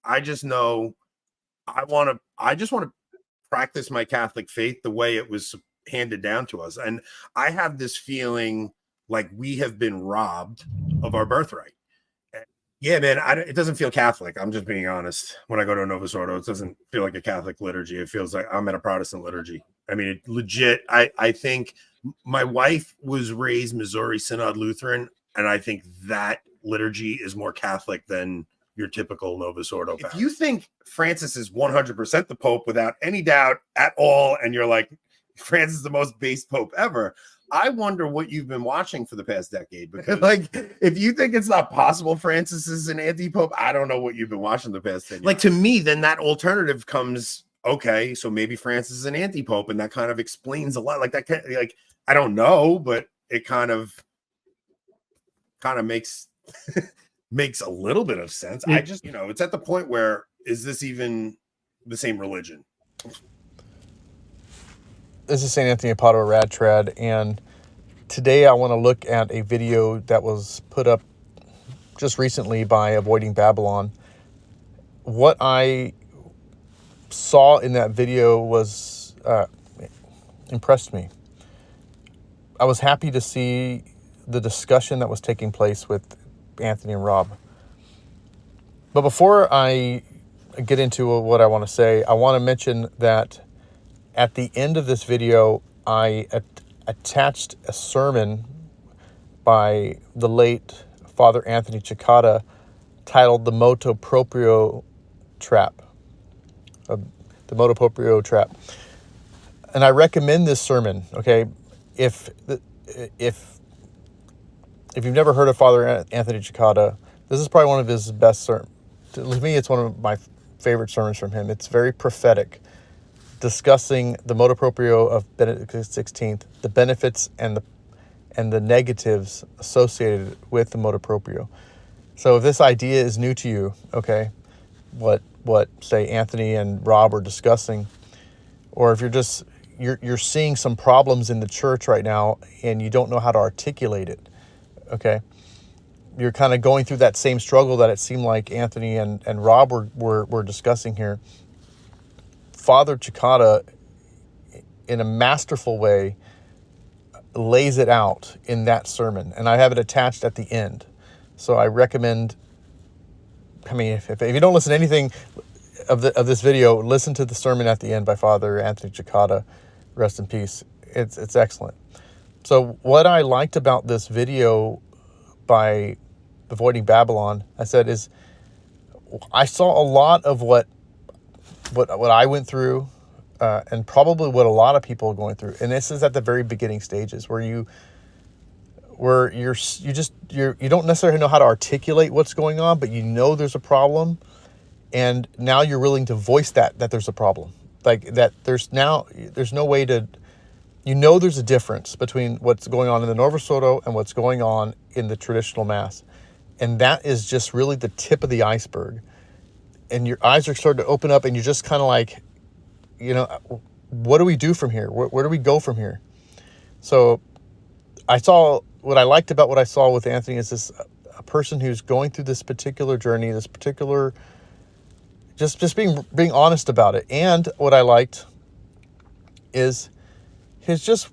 I just know I just want to practice my Catholic faith the way it was handed down to us. And I have this feeling like we have been robbed of our birthright. Yeah, man, it doesn't feel Catholic. I'm just being honest. When I go to a Novus Ordo, it doesn't feel like a Catholic liturgy. It feels like I'm at a Protestant liturgy. I mean, legit. I think my wife was raised Missouri Synod Lutheran, and I think that liturgy is more Catholic than your typical Novus Ordo. If you think Francis is 100% the Pope without any doubt at all, and you're like, Francis is the most base Pope ever, I wonder what you've been watching for the past decade. Because, like, if you think it's not possible Francis is an anti-Pope, I don't know what you've been watching the past 10 years. Like, to me, then that alternative comes, okay, so maybe Francis is an anti-Pope, and that kind of explains a lot. Like, that, like, I don't know, but it kind of makes makes a little bit of sense. I just, it's at the point where, is this even the same religion? This is St. Anthony of Padua Rad Trad, and today I want to look at a video that was put up just recently by Avoiding Babylon. What I saw in that video was impressed me. I was happy to see the discussion that was taking place with Anthony and Rob. But before I get into what I want to say, I want to mention that at the end of this video, I attached a sermon by the late Father Anthony Cekada titled The Motu Proprio Trap. The Motu Proprio Trap. And I recommend this sermon, okay? If you've never heard of Father Anthony Cekada, this is probably one of his best sermons. To me, it's one of my favorite sermons from him. It's very prophetic, discussing the motu proprio of Benedict XVI, the benefits and the negatives associated with the motu proprio. So if this idea is new to you, okay, what say Anthony and Rob are discussing, or if you're seeing some problems in the church right now and you don't know how to articulate it, okay, you're kind of going through that same struggle that it seemed like Anthony and Rob were discussing here. Father Cekada, in a masterful way, lays it out in that sermon, and I have it attached at the end. So I recommend, I mean, if you don't listen to anything of this video, listen to the sermon at the end by Father Anthony Cekada. Rest in peace. It's excellent. So what I liked about this video by Avoiding Babylon, I said, is I saw a lot of what I went through, and probably what a lot of people are going through. And this is at the very beginning stages where you don't necessarily know how to articulate what's going on, but you know there's a problem, and now you're willing to voice that there's a problem. Like that there's no way to, there's a difference between what's going on in the Novus Ordo and what's going on in the traditional Mass. And that is just really the tip of the iceberg. And your eyes are starting to open up, and you're just kind of like, what do we do from here? Where do we go from here? So what I liked about what I saw with Anthony is this, a person who's going through this particular journey, this particular, just being honest about it. And what I liked is his just,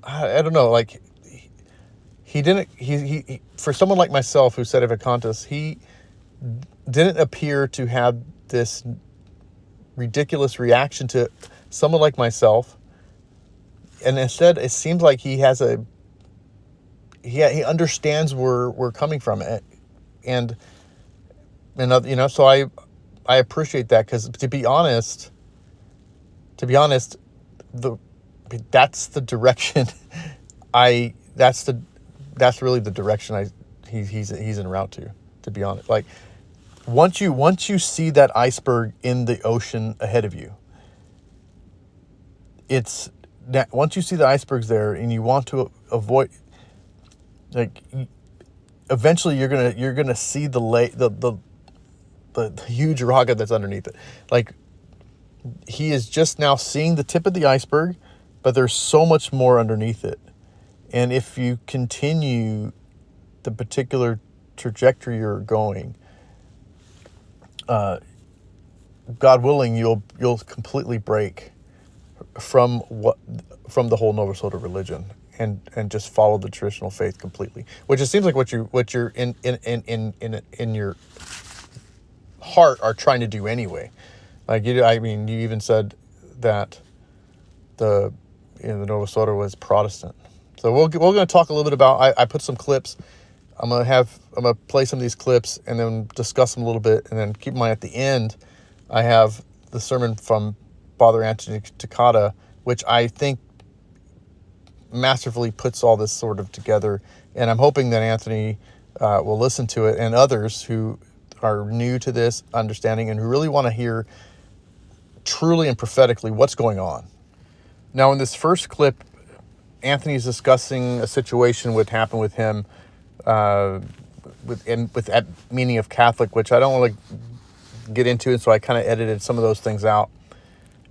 I don't know, like he for someone like myself who said Vacantus, he didn't appear to have this ridiculous reaction to someone like myself, and instead it seems like he understands where we're coming from, and so I appreciate that, because to be honest, that's the direction that's really the direction he's en route to be honest. Like, once you see that iceberg in the ocean ahead of you, it's that once you see the icebergs there and you want to avoid, like, eventually you're gonna see the huge rocket that's underneath it. Like, he is just now seeing the tip of the iceberg, but there's so much more underneath it. And if you continue the particular trajectory you're going, God willing, you'll completely break from the whole Novus Ordo religion and just follow the traditional faith completely, which it seems like what you're in your heart are trying to do anyway. Like I mean, you even said that the Novus Ordo was Protestant. So we're going to talk a little bit about. I put some clips. I'm gonna play some of these clips and then discuss them a little bit, and then keep in mind at the end, I have the sermon from Father Anthony Cekada, which I think masterfully puts all this sort of together. And I'm hoping that Anthony will listen to it, and others who are new to this understanding and who really want to hear truly and prophetically what's going on. Now, in this first clip, Anthony's discussing a situation would happen with him with that meaning of Catholic, which I don't want to get into, and so I kind of edited some of those things out.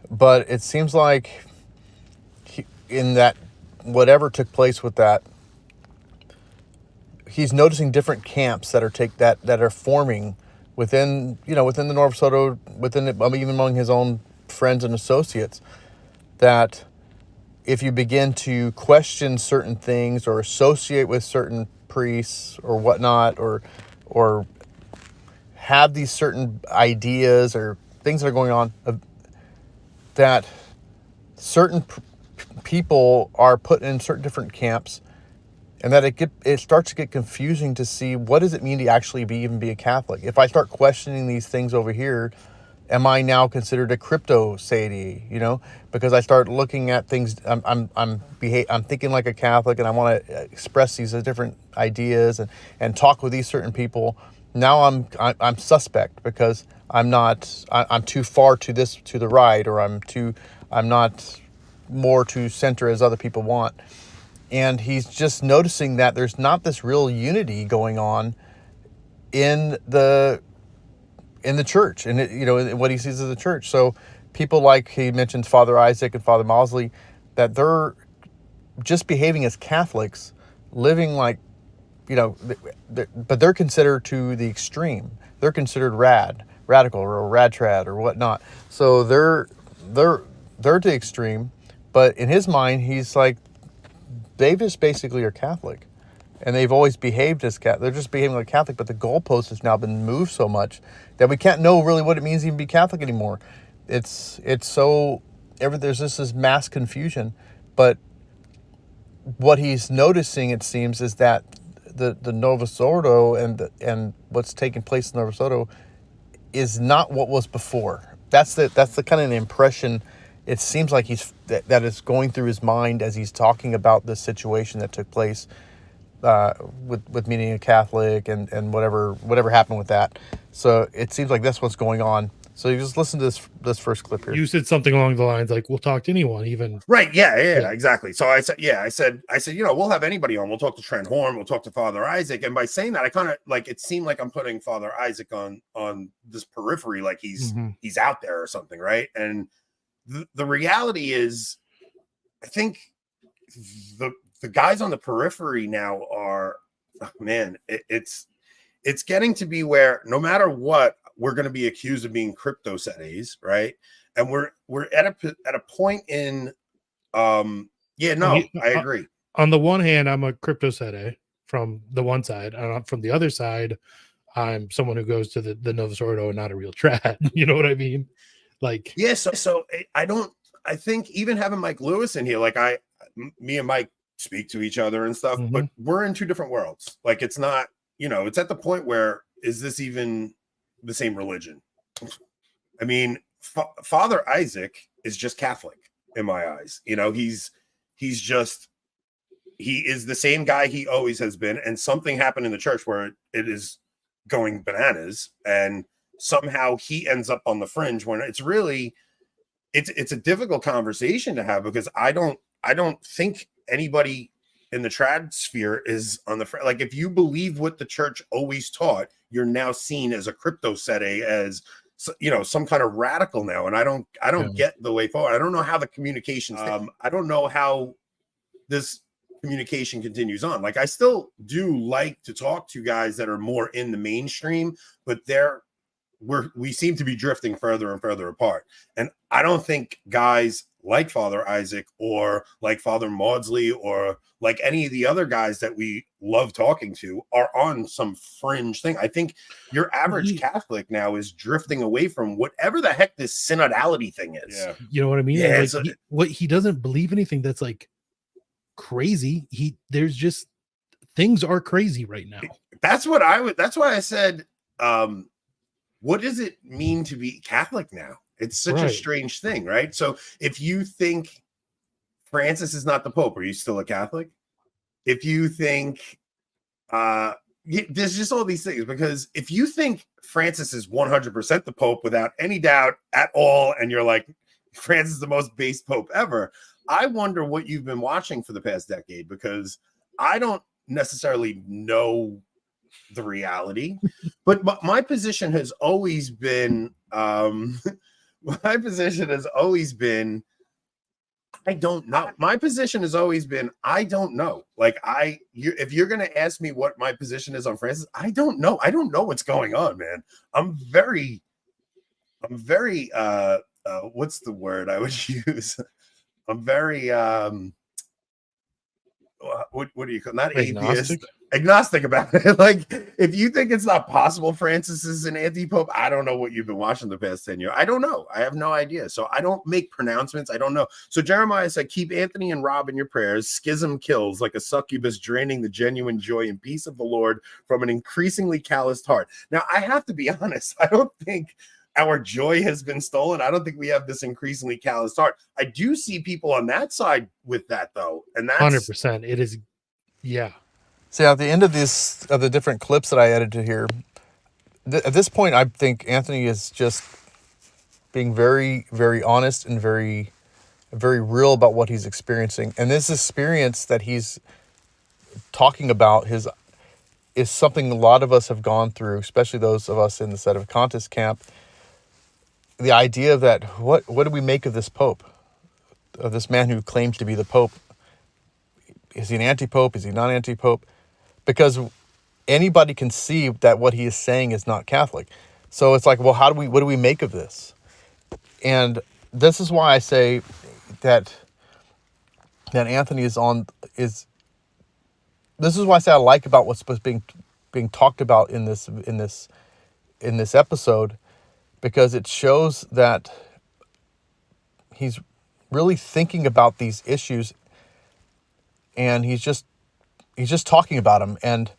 But it seems like in that whatever took place with that, he's noticing different camps that are forming within within the Novus Ordo, even among his own friends and associates, that if you begin to question certain things or associate with certain priests or whatnot, or have these certain ideas or things that are going on, that certain people are put in certain different camps, and that it starts to get confusing to see what does it mean to actually even be a Catholic. If I start questioning these things over here, am I now considered a crypto deity? Because I start looking at things. I'm thinking like a Catholic, and I want to express these different ideas and talk with these certain people. Now I'm suspect because I'm too far to the right, or I'm not more to center as other people want. And he's just noticing that there's not this real unity going on in the church, and what he sees as the church. So people like he mentions Father Isaac and Father Mosley, that they're just behaving as Catholics, living like, but they're considered to the extreme. They're considered radical, or rad trad, or whatnot. So they're to the extreme, but in his mind, he's like, they just basically are Catholic, and they've always behaved as Catholic. They're just behaving like Catholic, but the goalpost has now been moved so much that we can't know really what it means to even be Catholic anymore. It's so there's this mass confusion. But what he's noticing, it seems, is that the Novus Ordo and what's taking place in Novus Ordo is not what was before. That's the kind of impression it seems like that is going through his mind as he's talking about this situation that took place with meeting a Catholic and whatever happened with that. So it seems like that's what's going on. So you just listen to this first clip here. You said something along the lines like, "We'll talk to anyone, even." Right. Yeah, exactly. So I said, we'll have anybody on. We'll talk to Trent Horn. We'll talk to Father Isaac. And by saying that, I kind of like, it seemed like I'm putting Father Isaac on this periphery, like he's out there or something. Right. And the reality is, I think the guys on the periphery now are, it's getting to be where no matter what, we're going to be accused of being crypto sedes, right? And we're at a point in, I agree. On the one hand, I'm a crypto sede from the one side, and from the other side, I'm someone who goes to the Novus Ordo and not a real trad. You know what I mean? Like, yeah. So I think even having Mike Lewis in here, like me and Mike speak to each other and stuff, but we're in two different worlds. Like, it's not, it's at the point where, is this even the same religion? I mean, Father Isaac is just Catholic in my eyes. He is the same guy he always has been, and something happened in the church where it is going bananas, and somehow he ends up on the fringe when it's really, it's a difficult conversation to have, because I don't think anybody in the trad sphere is on the front. Like, if you believe what the church always taught, you're now seen as a crypto sede, as some kind of radical now. And I don't get the way forward. I don't know how the communications. I don't know how this communication continues on. Like, I still do like to talk to guys that are more in the mainstream, but they're we seem to be drifting further and further apart. And I don't think guys like Father Isaac or like Father Maudsley or like any of the other guys that we love talking to are on some fringe thing. I think your average Catholic now is drifting away from whatever the heck this synodality thing is. Yeah. You know what I mean? Yeah, And like he doesn't believe anything that's like crazy. There's just things are crazy right now. That's why I said, what does it mean to be Catholic now? It's such a strange thing, right? So if you think Francis is not the Pope, are you still a Catholic? If you think there's just all these things, because if you think Francis is 100% the Pope without any doubt at all, and you're like, Francis is the most base Pope ever, I wonder what you've been watching for the past decade, because I don't necessarily know the reality, but my position has always been I don't know. My position has always been I don't know. Like if you're going to ask me what my position is on Francis, I don't know. I don't know what's going on, man. I'm very what's the word I would use? I'm very what do you call, not atheist, agnostic about it. Like, if you think it's not possible Francis is an anti-pope, I don't know what you've been watching the past 10 years. I don't know. I have no idea. So I don't make pronouncements. I don't know. So Jeremiah said, keep Anthony and Rob in your prayers. Schism kills like a succubus, draining the genuine joy and peace of the Lord from an increasingly calloused heart. Now, I have to be honest. I don't think our joy has been stolen. I don't think we have this increasingly calloused heart. I do see people on that side with that, though, and that's 100%. It is, yeah. See, at the end of the different clips that I edited here, at this point, I think Anthony is just being very, very honest and very, very real about what he's experiencing. And this experience that he's talking about is something a lot of us have gone through, especially those of us in the Sedevacantist camp. The idea of that, what do we make of this Pope, of this man who claims to be the Pope? Is he an anti-Pope? Is he not anti-Pope? Because anybody can see that what he is saying is not Catholic. So it's like, well, what do we make of this? And this is why I say that Anthony this is why I say I like about what's being talked about in this episode, because it shows that he's really thinking about these issues, and he's just talking about them, and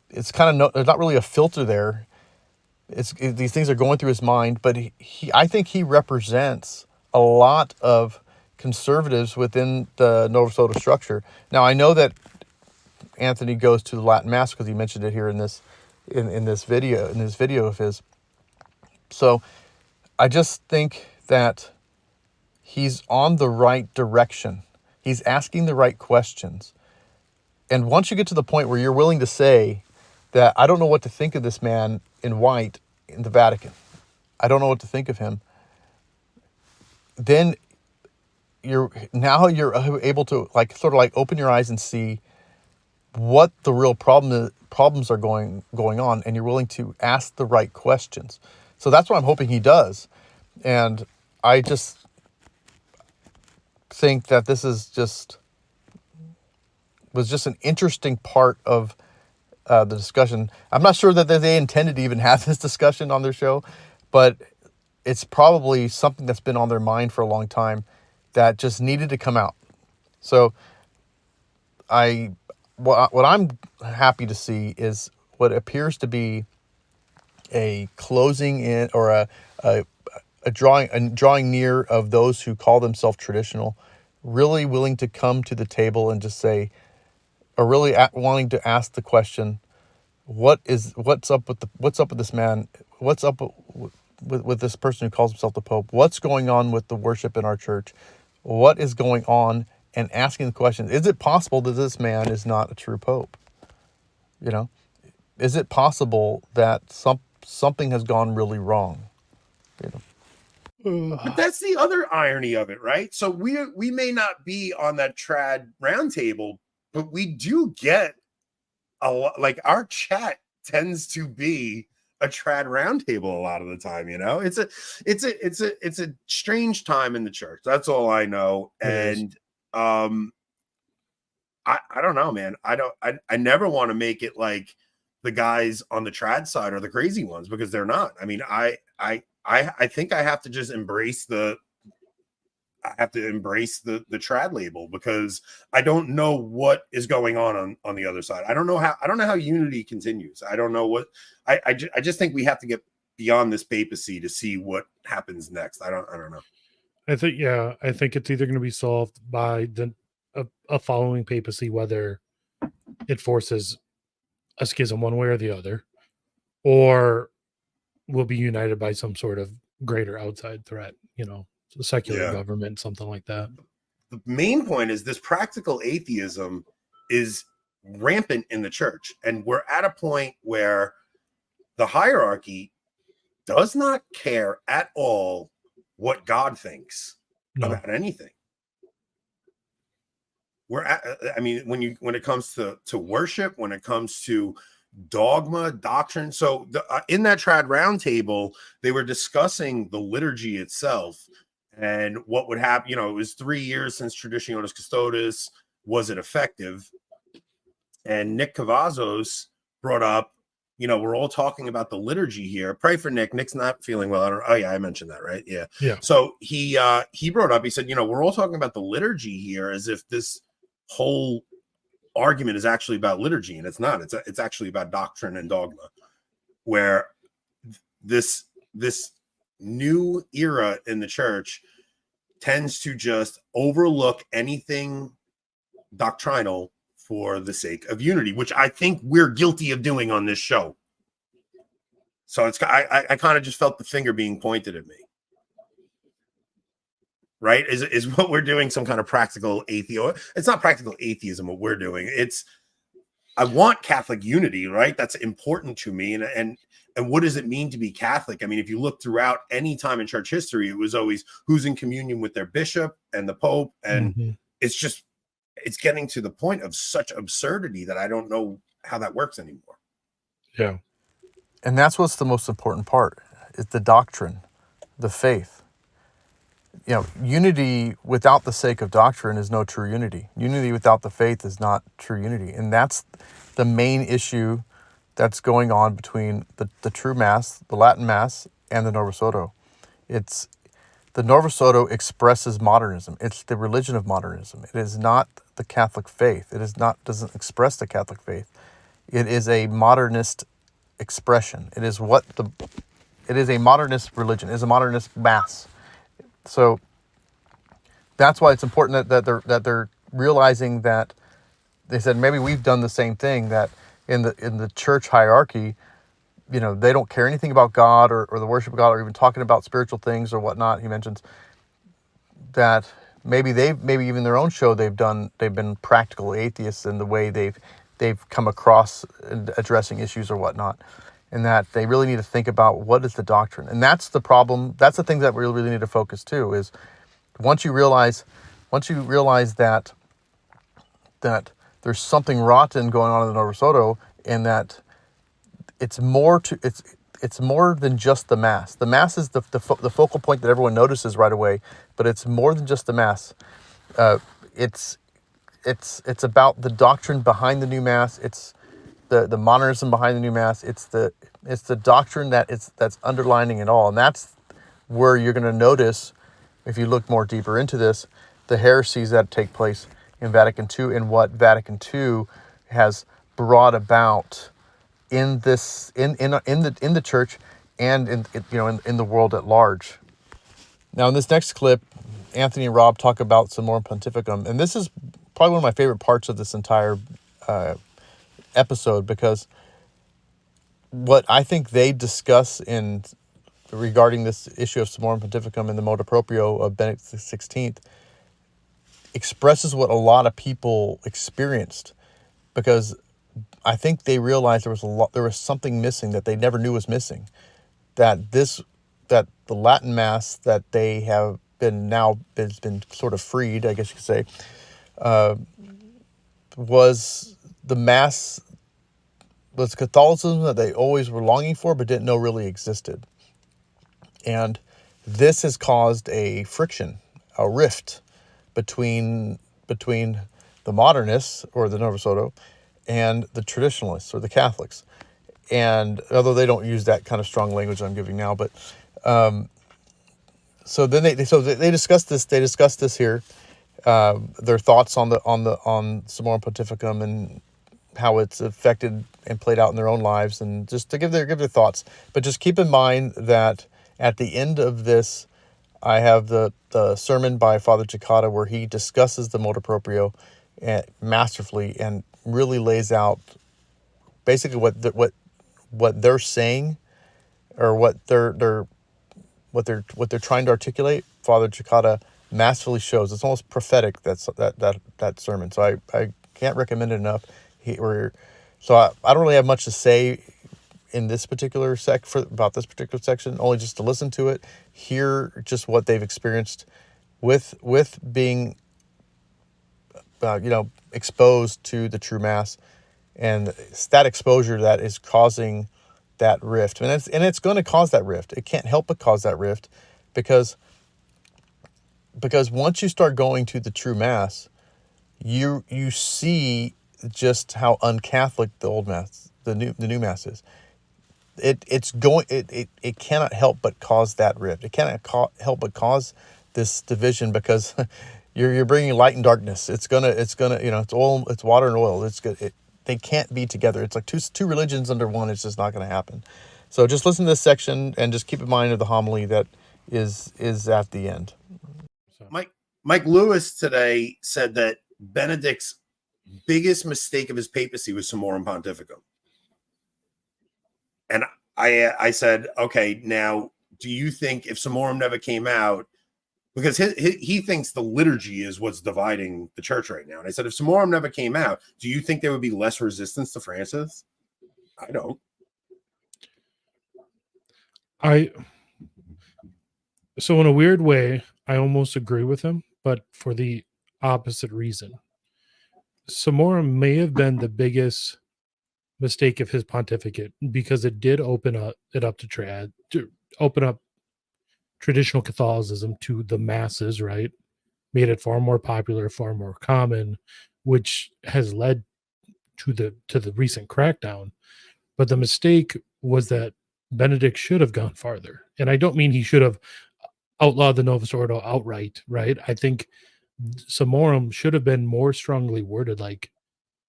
it's kind of there's not really a filter there. These things are going through his mind, but I think he represents a lot of conservatives within the Novus Ordo structure. Now, I know that Anthony goes to the Latin Mass because he mentioned it here in this video of his. So I just think that he's on the right direction. He's asking the right questions. And once you get to the point where you're willing to say that I don't know what to think of this man in white in the Vatican, I don't know what to think of him, then you're able to open your eyes and see what the real problems are going on, and you're willing to ask the right questions. So that's what I'm hoping he does. And I just think that this was just an interesting part of the discussion. I'm not sure that they intended to even have this discussion on their show, but it's probably something that's been on their mind for a long time that just needed to come out. So what I'm happy to see is what appears to be a closing in, or a drawing near of those who call themselves traditional, really willing to come to the table and just say, or really wanting to ask the question, what's up with this man? What's up with this person who calls himself the Pope? What's going on with the worship in our church? What is going on? And asking the question, is it possible that this man is not a true Pope? You know, is it possible that something has gone really wrong? You know. But that's the other irony of it, right? So we may not be on that trad roundtable, but we do get a lot. Like, our chat tends to be a trad roundtable a lot of the time. It's a strange time in the church. That's all I know. And I don't know, man. I never want to make it like the guys on the trad side are the crazy ones, because they're not. I mean, I think I have to just embrace the trad label, because I don't know what is going on the other side. I don't know how unity continues. I don't know what I just think we have to get beyond this papacy to see what happens next. I don't know. I think it's either going to be solved by a following papacy, whether it forces a schism one way or the other, or will be united by some sort of greater outside threat, a secular government, something like that. The main point is this practical atheism is rampant in the church, and we're at a point where the hierarchy does not care at all what God thinks about anything. When it comes to worship, when it comes to dogma, doctrine. So in that trad roundtable, they were discussing the liturgy itself and what would happen. It was 3 years since Traditionalist Custodes. Was it effective? And Nick Cavazos brought up, we're all talking about the liturgy here. Pray for Nick. Nick's not feeling well. I mentioned that, right? Yeah. So he brought up, he said, we're all talking about the liturgy here as if this whole argument is actually about liturgy, and it's not. It's actually about doctrine and dogma, where this new era in the church tends to just overlook anything doctrinal for the sake of unity, which I think we're guilty of doing on this show. So I kind of just felt the finger being pointed at me. Right? Is what we're doing some kind of practical atheism? It's not practical atheism what we're doing. I want Catholic unity, right? That's important to me. And what does it mean to be Catholic? I mean, if you look throughout any time in church history, it was always who's in communion with their bishop and the Pope. And it's getting to the point of such absurdity that I don't know how that works anymore. Yeah. And that's what's the most important part, is the doctrine, the faith. Unity without the sake of doctrine is no true unity. Unity without the faith is not true unity. And that's the main issue that's going on between the true Mass, the Latin Mass, and the Novus Ordo. The Novus Ordo expresses modernism. It's the religion of modernism. It is not the Catholic faith. Doesn't express the Catholic faith. It is a modernist expression. It is a modernist religion. It is a modernist Mass. So that's why it's important that they're realizing that they said maybe we've done the same thing, that in the church hierarchy, they don't care anything about God or the worship of God, or even talking about spiritual things or whatnot. He mentions that maybe even their own show they've been practical atheists in the way they've come across in addressing issues or whatnot. And that they really need to think about what is the doctrine. And that's the problem. That's the thing that we really need to focus too, is once you realize that there's something rotten going on in the Novus Ordo, and that it's more than just the Mass. The Mass is the focal point that everyone notices right away, but it's more than just the Mass. It's about the doctrine behind the new Mass. It's the modernism behind the new Mass. It's the doctrine that's underlining it all, and that's where you're going to notice, if you look more deeper into this, the heresies that take place in Vatican II and what Vatican II has brought about in this in the church and in the world at large. Now, in this next clip, Anthony and Rob talk about Summorum pontificum, and this is probably one of my favorite parts of this entire episode, because what I think they discuss regarding this issue of Summorum pontificum and the motu proprio of Benedict XVI expresses what a lot of people experienced, because I think they realized there was something missing that they never knew was missing. That the Latin Mass that they have been sort of freed, I guess you could say, was the Mass was Catholicism that they always were longing for but didn't know really existed. And this has caused a friction, a rift between the modernists or the Novus Ordo and the traditionalists or the Catholics. And although they don't use that kind of strong language I'm giving now, but so then they discussed this. They discussed this here. Their thoughts on Summorum pontificum and how it's affected and played out in their own lives, and just to give their thoughts. But just keep in mind that at the end of this, I have the sermon by Father Cekada where he discusses the motu proprio masterfully and really lays out basically what they're saying, or what they're trying to articulate. Father Cekada masterfully shows. It's almost prophetic. That sermon. So I can't recommend it enough. So I don't really have much to say in this particular about this particular section. Only just to listen to it, hear just what they've experienced with being exposed to the true Mass, and it's that exposure that is causing that rift. And it's going to cause that rift. It can't help but cause that rift, because once you start going to the true Mass, you see just how un-Catholic the old Mass, the new Mass is. It cannot help but cause that rift. It cannot help but cause this division, because you're bringing light and darkness. It's gonna it's oil, it's water and oil. They can't be together. It's like two religions under one. It's just not going to happen. So just listen to this section and just keep in mind of the homily that is at the end. So, Mike Lewis today said that Benedict's biggest mistake of his papacy was Summorum pontificum. And I said, okay, now, do you think if Summorum never came out, because he thinks the liturgy is what's dividing the church right now. And I said, if Summorum never came out, do you think there would be less resistance to Francis? I don't. So in a weird way, I almost agree with him, but for the opposite reason. Summorum may have been the biggest mistake of his pontificate, because it did open it up to open up traditional Catholicism to the masses, right? Made it far more popular, far more common, which has led to the recent crackdown. But the mistake was that Benedict should have gone farther. And I don't mean he should have outlawed the Novus Ordo outright, right? I think Summorum should have been more strongly worded, like,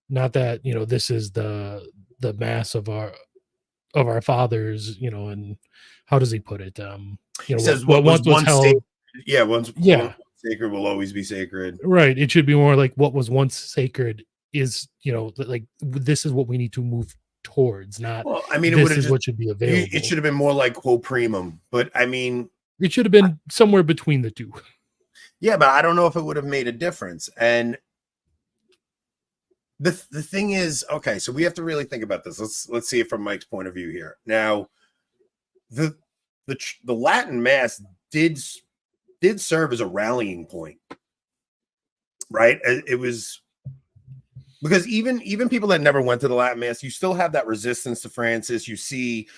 not that, this is the mass of our fathers, and how does he put it? He says what once was held. Once sacred will always be sacred. Right. It should be more like what was once sacred is, like, this is what we need to move towards, not, well, I mean, this is what should be available. It should have been more like quo primum, but I mean, it should have been somewhere between the two. Yeah, but I don't know if it would have made a difference. And the thing is, okay, so we have to really think about this. Let's see it from Mike's point of view here. Now, the Latin Mass did serve as a rallying point, right? It was because even people that never went to the Latin Mass, you still have that resistance to Francis. You see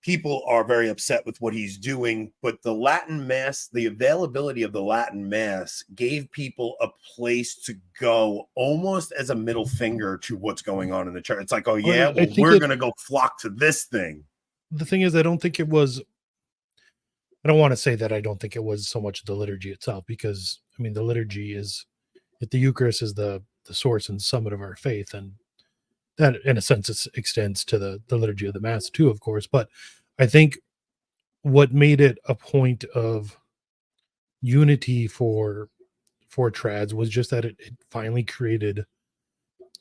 people are very upset with what he's doing, but the Latin Mass, the availability of the Latin Mass gave people a place to go, almost as a middle finger to what's going on in the church. It's like, oh yeah, well, we're going to go flock to this thing. The thing is, I don't want to say that I don't think it was so much the liturgy itself, because I mean, the liturgy is, if the Eucharist is the source and summit of our faith, and that in a sense it extends to the liturgy of the Mass too, of course. But I think what made it a point of unity for trads was just that it finally created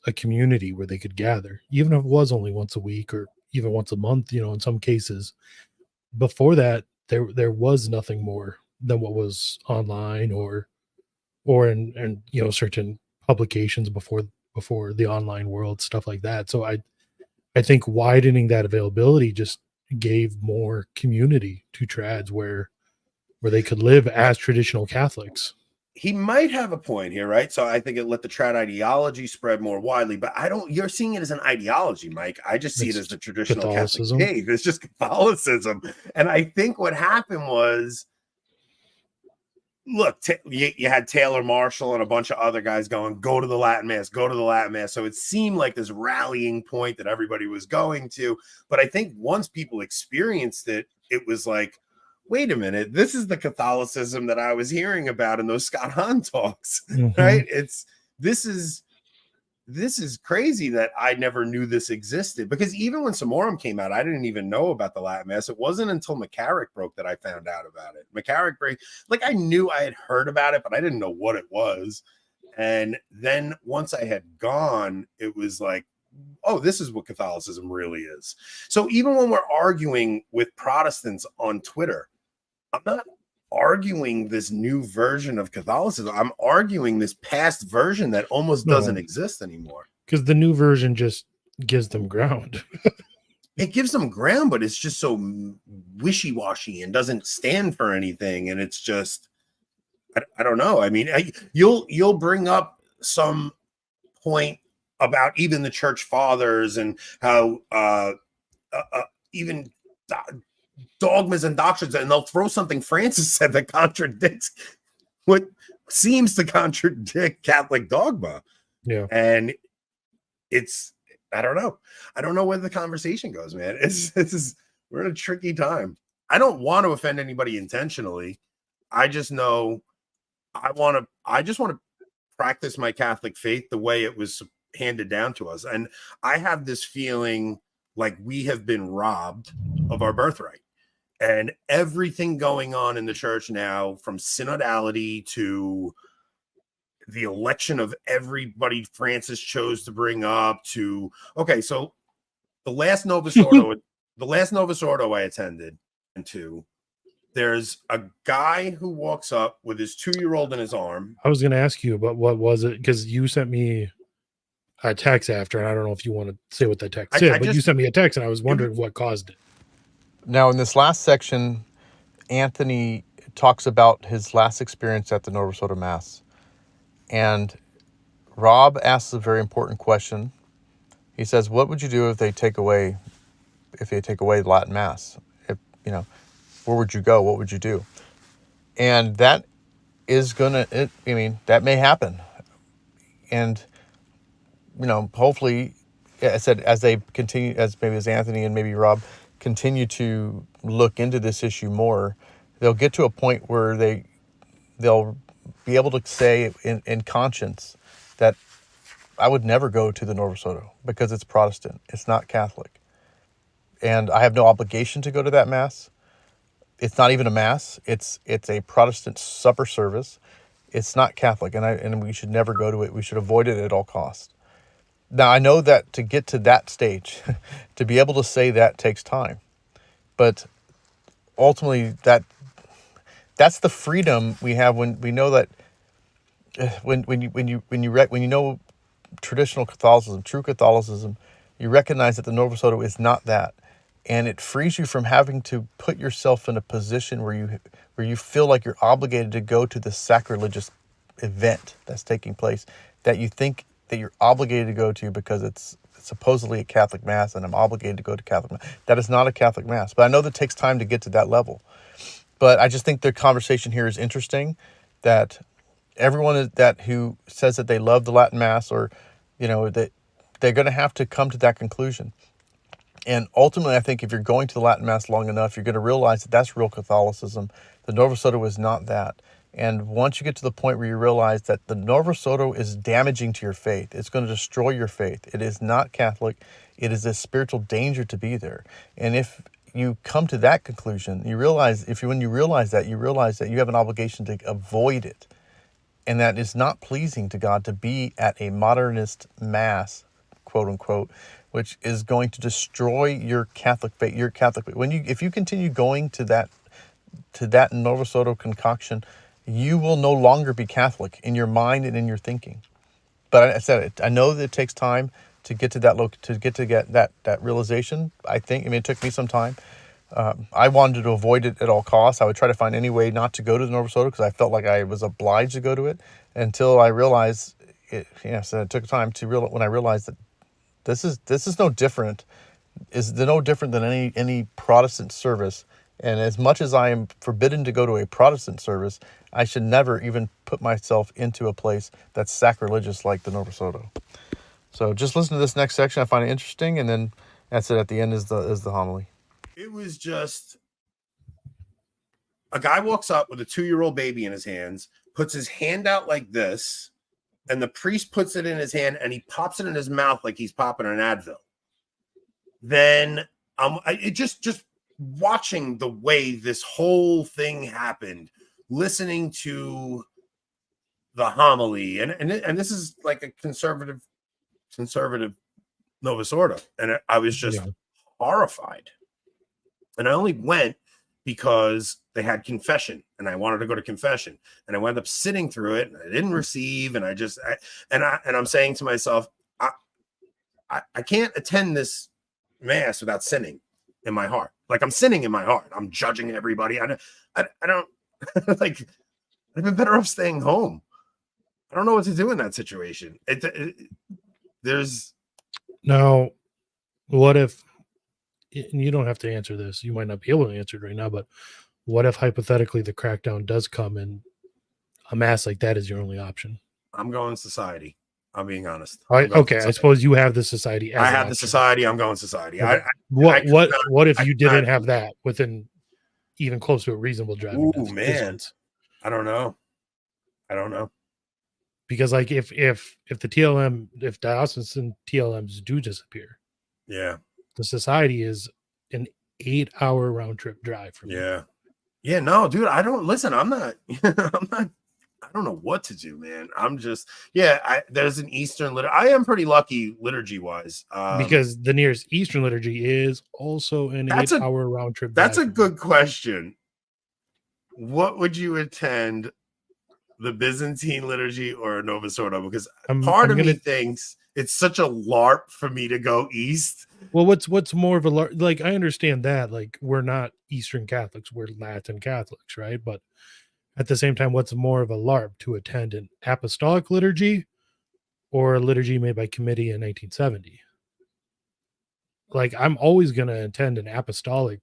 a community where they could gather, even if it was only once a week or even once a month, in some cases. Before that, there was nothing more than what was online or in certain publications before the online world, stuff like that. So I think widening that availability just gave more community to trads where they could live as traditional Catholics. he might have a point here, right? So I think it let the trad ideology spread more widely, but you're seeing it as an ideology, Mike. I just see it as It's the traditional Catholic Catholicism. faith. It's just Catholicism. And I think what happened was, look, you had Taylor Marshall and a bunch of other guys going, go to the Latin Mass, go to the Latin Mass. So it seemed like this rallying point that everybody was going to. But I think once people experienced it, it was like, wait a minute, this is the Catholicism that I was hearing about in those Scott Hahn talks, right? This is crazy that I never knew this existed, because even when Summorum came out, I didn't even know about the Latin Mass. It wasn't until McCarrick broke that I found out about it. McCarrick break, like I knew I had heard about it, but I didn't know what it was. And then once I had gone, it was like, oh, this is what Catholicism really is. So even when we're arguing with Protestants on Twitter, I'm not arguing this new version of Catholicism. I'm arguing this past version that almost doesn't exist anymore. Because the new version just gives them ground. It gives them ground, but it's just so wishy-washy and doesn't stand for anything. And it's just, I don't know. I mean, you'll bring up some point about even the church fathers and how even dogmas and doctrines, and they'll throw something Francis said that contradicts what seems to contradict Catholic dogma. Yeah. And it's, I don't know where the conversation goes, man. We're in a tricky time. I don't want to offend anybody intentionally. I just know I just want to practice my Catholic faith the way it was handed down to us. And I have this feeling like we have been robbed of our birthright. And everything going on in the church now, from synodality to the election of everybody Francis chose to bring up to, okay, so the last Novus Ordo I attended to, there's a guy who walks up with his 2-year-old in his arm. I was going to ask you about what was it, because you sent me a text after, and I don't know if you want to say what that text said, but you sent me a text, and I was wondering what caused it. Now, in this last section, Anthony talks about his last experience at the Novus Ordo Mass. And Rob asks a very important question. He says, what would you do if they take away the Latin Mass? Where would you go? What would you do? And that is that may happen. And, hopefully, I said, as they continue, as Anthony and maybe Rob continue to look into this issue more, they'll get to a point where they'll be able to say in conscience that I would never go to the Novus Ordo because it's Protestant. It's not Catholic. And I have no obligation to go to that Mass. It's not even a Mass. It's a Protestant supper service. It's not Catholic, and we should never go to it. We should avoid it at all costs. Now, I know that to get to that stage, to be able to say that takes time. But ultimately, that's the freedom we have when we know that when you know traditional Catholicism, true Catholicism, you recognize that the Novus Ordo is not that, and it frees you from having to put yourself in a position where you feel like you're obligated to go to the sacrilegious event that's taking place that you think that you're obligated to go to because it's supposedly a Catholic Mass and I'm obligated to go to Catholic Mass. That is not a Catholic Mass, but I know that it takes time to get to that level. But I just think the conversation here is interesting, that everyone who says that they love the Latin Mass, or, that they're going to have to come to that conclusion. And ultimately, I think if you're going to the Latin Mass long enough, you're going to realize that that's real Catholicism. The Novus Ordo is not that. And once you get to the point where you realize that the Novus Ordo is damaging to your faith, it's going to destroy your faith. It is not Catholic. It is a spiritual danger to be there. And if you come to that conclusion, when you realize that you have an obligation to avoid it. And that is not pleasing to God to be at a modernist Mass, quote unquote, which is going to destroy your Catholic faith. If you continue going to that Novus Ordo concoction, you will no longer be Catholic in your mind and in your thinking. But I said it. I know that it takes time to get to that that realization. It took me some time, I wanted to avoid it at all costs. I would try to find any way not to go to the Novus Ordo because I felt like I was obliged to go to it until I realized it. So it took time to when I realized that this is no different. Is no different than any Protestant service. And as much as I am forbidden to go to a Protestant service, I should never even put myself into a place that's sacrilegious like the Novus Ordo. So just listen to this next section. I find it interesting, and then that's it. At the end is the homily. It was just a guy walks up with a 2-year-old baby in his hands, puts his hand out like this, and the priest puts it in his hand and he pops it in his mouth like he's popping an Advil. Then it just watching the way this whole thing happened, listening to the homily, and this is like a conservative Novus Ordo, and I was just horrified. And I only went because they had confession, and I wanted to go to confession, and I wound up sitting through it, and I didn't receive, and I'm saying to myself, I can't attend this mass without sinning in my heart. Like, I'm sinning in my heart. I'm judging everybody. I don't like. I've been better off staying home. I don't know what to do in that situation. There's now, what if? And you don't have to answer this. You might not be able to answer it right now, but what if hypothetically the crackdown does come and a mass like that is your only option? I'm going society. I'm being honest. I suppose you have the society. I have the society. I'm going society. Okay. What if you didn't have that within even close to a reasonable driving distance? I don't know. Because like if the TLM, if diocesan TLMs do disappear, yeah, the society is an 8-hour round trip drive from yeah. No, dude, I don't listen. I'm not. I don't know what to do, man. I'm just there's an Eastern liturgy. I am pretty lucky liturgy wise, because the nearest Eastern liturgy is also an 8-hour round trip. That's a good question. What would you attend? The Byzantine liturgy or a Novus Ordo? Because part of me thinks it's such a LARP for me to go east. Well, what's more of a LARP? Like, I understand that. Like, we're not Eastern Catholics, we're Latin Catholics, right? But at the same time, what's more of a LARP, to attend an apostolic liturgy or a liturgy made by committee in 1970? Like, I'm always going to attend an apostolic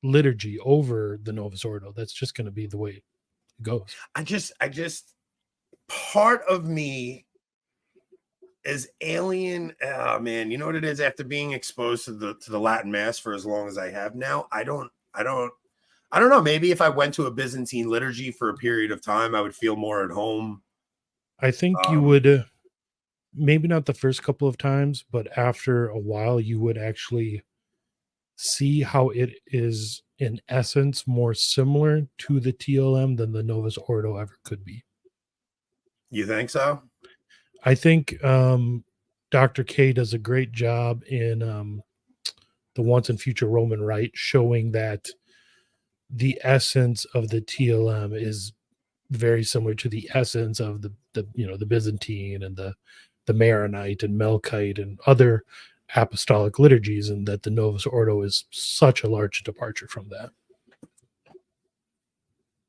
liturgy over the Novus Ordo. That's just going to be the way it goes. I just part of me is alien. Oh man, you know what it is? After being exposed to the Latin Mass for as long as I have now, I don't know. Maybe if I went to a Byzantine liturgy for a period of time, I would feel more at home. I think you would, maybe not the first couple of times, but after a while, you would actually see how it is in essence more similar to the TLM than the Novus Ordo ever could be. You think so? I think Dr. K does a great job in the Once and Future Roman Rite, showing that the essence of the TLM is very similar to the essence of the Byzantine and the Maronite and Melkite and other apostolic liturgies, and that the Novus Ordo is such a large departure from that.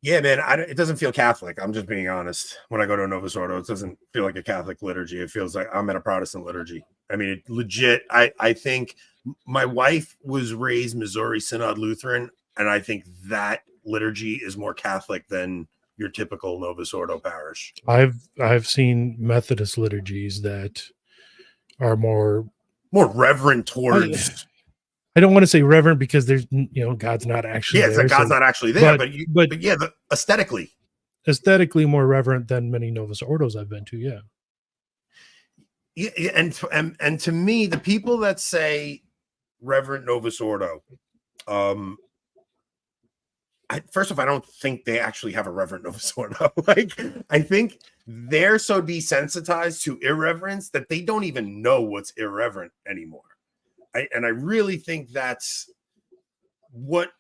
Yeah, man, it doesn't feel Catholic. I'm just being honest. When I go to a Novus Ordo, it doesn't feel like a Catholic liturgy. It feels like I'm at a Protestant liturgy. I mean, legit. I think my wife was raised Missouri Synod Lutheran, and I think that liturgy is more Catholic than your typical Novus Ordo parish. I've seen Methodist liturgies that are more reverent towards. I don't want to say reverent because there's God's not actually there. God's not actually there, but aesthetically more reverent than many Novus Ordos I've been to. Yeah, and to me, the people that say Reverend Novus Ordo, first off, I don't think they actually have a Reverend Novus Ordo. Like, I think they're so desensitized to irreverence that they don't even know what's irreverent anymore. I really think that's what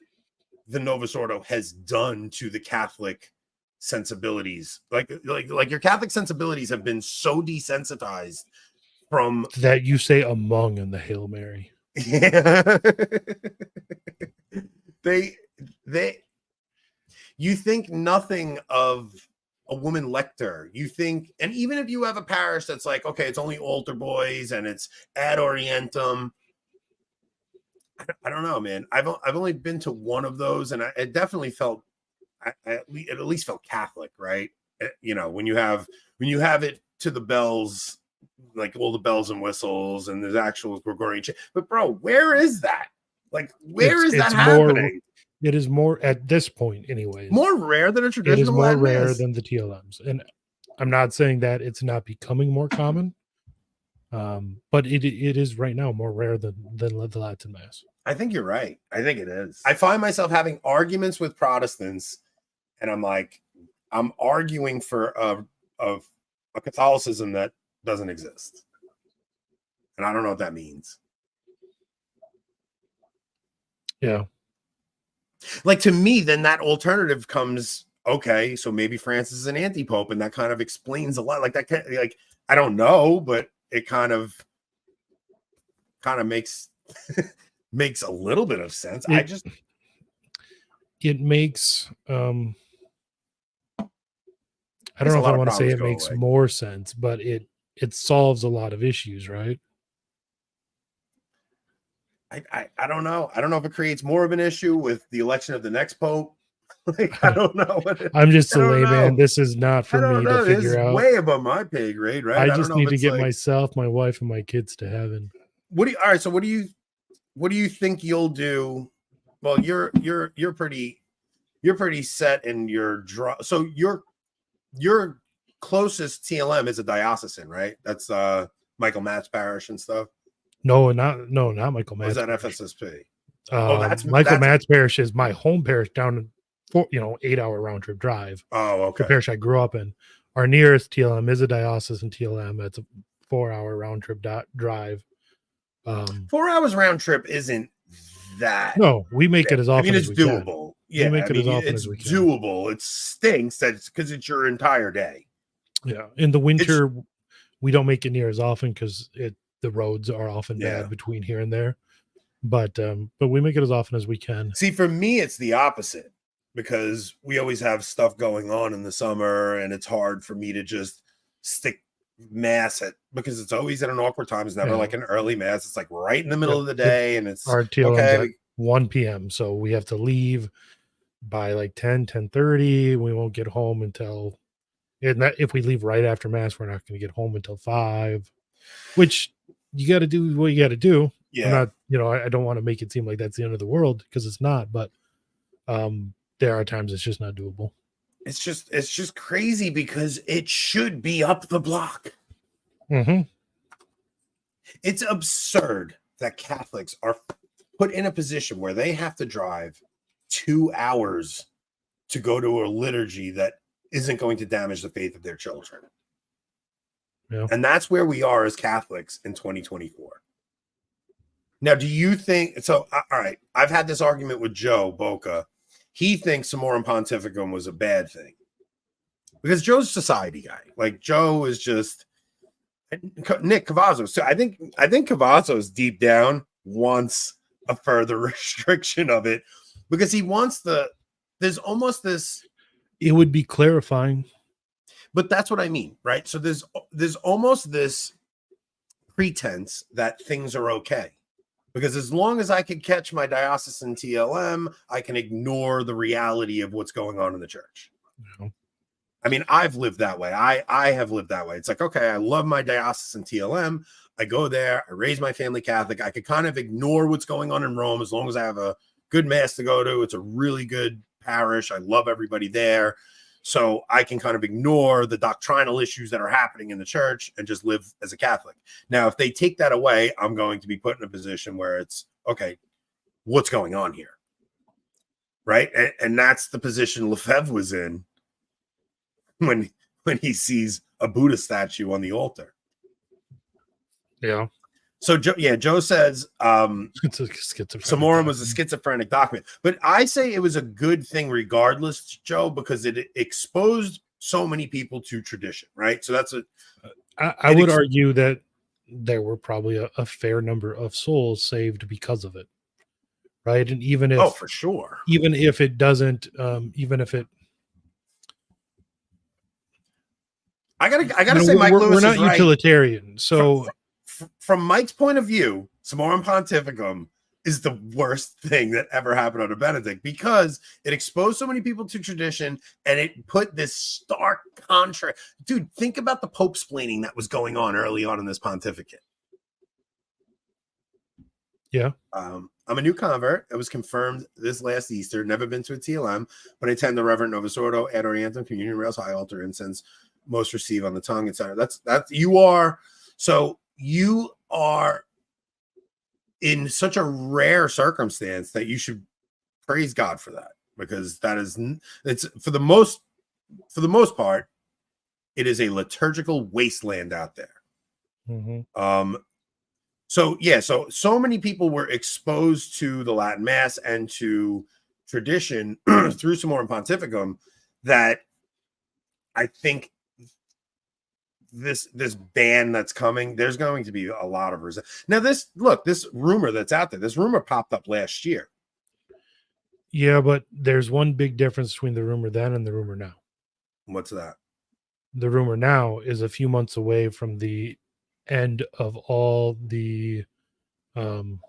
the Novus Ordo has done to the Catholic sensibilities. Like your Catholic sensibilities have been so desensitized from that you say among in the Hail Mary. Yeah. they you think nothing of a woman lector. You think, and even if you have a parish that's like, okay, it's only altar boys and it's ad orientem, I don't know, man. I've only been to one of those, and it definitely felt, it at least felt Catholic, right? You know, when you have it to the bells, like all the bells and whistles, and there's actual Gregorian chant. But bro, where is that? Like, where is that happening? It is more at this point, anyways. More rare than a traditional. It is more rare mass than the TLMs, and I'm not saying that it's not becoming more common, but it is right now more rare than the Latin Mass. I think you're right. I think it is. I find myself having arguments with Protestants, and I'm like, I'm arguing for a Catholicism that doesn't exist, and I don't know what that means. Yeah. Like, to me, then that alternative comes, okay, so maybe Francis is an anti-pope, and that kind of explains a lot. Like, that kind, like, I don't know, but it kind of makes makes a little bit of sense. It makes I don't know if I want to say it makes more sense, but it solves a lot of issues, right? I don't know. I don't know if it creates more of an issue with the election of the next pope. Like, I don't know. I'm just a layman. This is not for me to figure out. Way above my pay grade, right? I just need to get myself, my wife, and my kids to heaven. All right. So what do you think you'll do? Well, you're pretty set in your draw. So your closest TLM is a diocesan, right? That's Michael Matt's parish and stuff. No, not Michael Matt's. Is that FSSP? That's Michael Matt's parish is my home parish down in 8-hour round trip drive. Oh, okay. The parish I grew up in. Our nearest TLM is a diocesan TLM. That's a 4-hour round trip drive. 4 hours round trip isn't that. No, we make it as often. It's doable. Yeah, we make it as often as we can. It's doable. It stinks because it's your entire day. Yeah, in the winter we don't make it near as often because the roads are often bad between here and there. But we make it as often as we can. See, for me, it's the opposite, because we always have stuff going on in the summer, and it's hard for me to just stick mass because it's always at an awkward time. It's never like an early mass. It's like right in the middle of the day, and it's our TLM's at 1 p.m. So we have to leave by like 10:30. We won't get home until, if we leave right after mass, we're not going to get home until 5, which you got to do what you got to do. Yeah. I'm not, I don't want to make it seem like that's the end of the world, because it's not, but there are times it's just not doable. It's just crazy because it should be up the block. Mm-hmm. It's absurd that Catholics are put in a position where they have to drive 2 hours to go to a liturgy that isn't going to damage the faith of their children. Yeah. And that's where we are as Catholics in 2024. Now, do you think so? All right, I've had this argument with Joe Boca. He thinks Summorum pontificum was a bad thing because Joe's a society guy. Like, Joe is just Nick Cavazos. So I think Cavazos deep down wants a further restriction of it, because he wants there's almost this. It would be clarifying. But that's what I mean, right? So there's almost this pretense that things are okay, because as long as I can catch my diocesan TLM, I can ignore the reality of what's going on in the church. Yeah. I mean, I've lived that way. I have lived that way. It's like, okay, I love my diocesan TLM. I go there. I raise my family Catholic. I could kind of ignore what's going on in Rome as long as I have a good mass to go to. It's a really good parish. I love everybody there. So I can kind of ignore the doctrinal issues that are happening in the church and just live as a Catholic. Now, if they take that away, I'm going to be put in a position where it's, okay, what's going on here? Right? And that's the position Lefebvre was in when he sees a Buddha statue on the altar. Yeah. So Joe says it's a schizophrenic Summorum was a schizophrenic document. But I say it was a good thing regardless, Joe, because it exposed so many people to tradition, right? So that's I would argue that there were probably a fair number of souls saved because of it. right? And even Oh, if for sure. it doesn't, even if it, I gotta say, Mike Lewis we're not is right. utilitarian. So From Mike's point of view, Summorum pontificum is the worst thing that ever happened under Benedict, because it exposed so many people to tradition and it put this stark contrast. Dude, think about the Pope splaining that was going on early on in this pontificate. yeah. I'm a new convert. I was confirmed this last Easter. Never been to a TLM, but I attend the Reverend Novus Ordo, Ad Orientem, Communion Rails, High Altar, Incense, most receive on the tongue, etc. That's you are in such a rare circumstance that you should praise God for that, because it's for the most part, it is a liturgical wasteland out there. Mm-hmm. So many people were exposed to the Latin Mass and to tradition through Summorum pontificum that I think this ban that's coming, there's going to be a lot of resistance. Now, this rumor that's out there, this rumor popped up last year. Yeah, but there's one big difference between the rumor then and the rumor now. What's that? The rumor now is a few months away from the end of all the end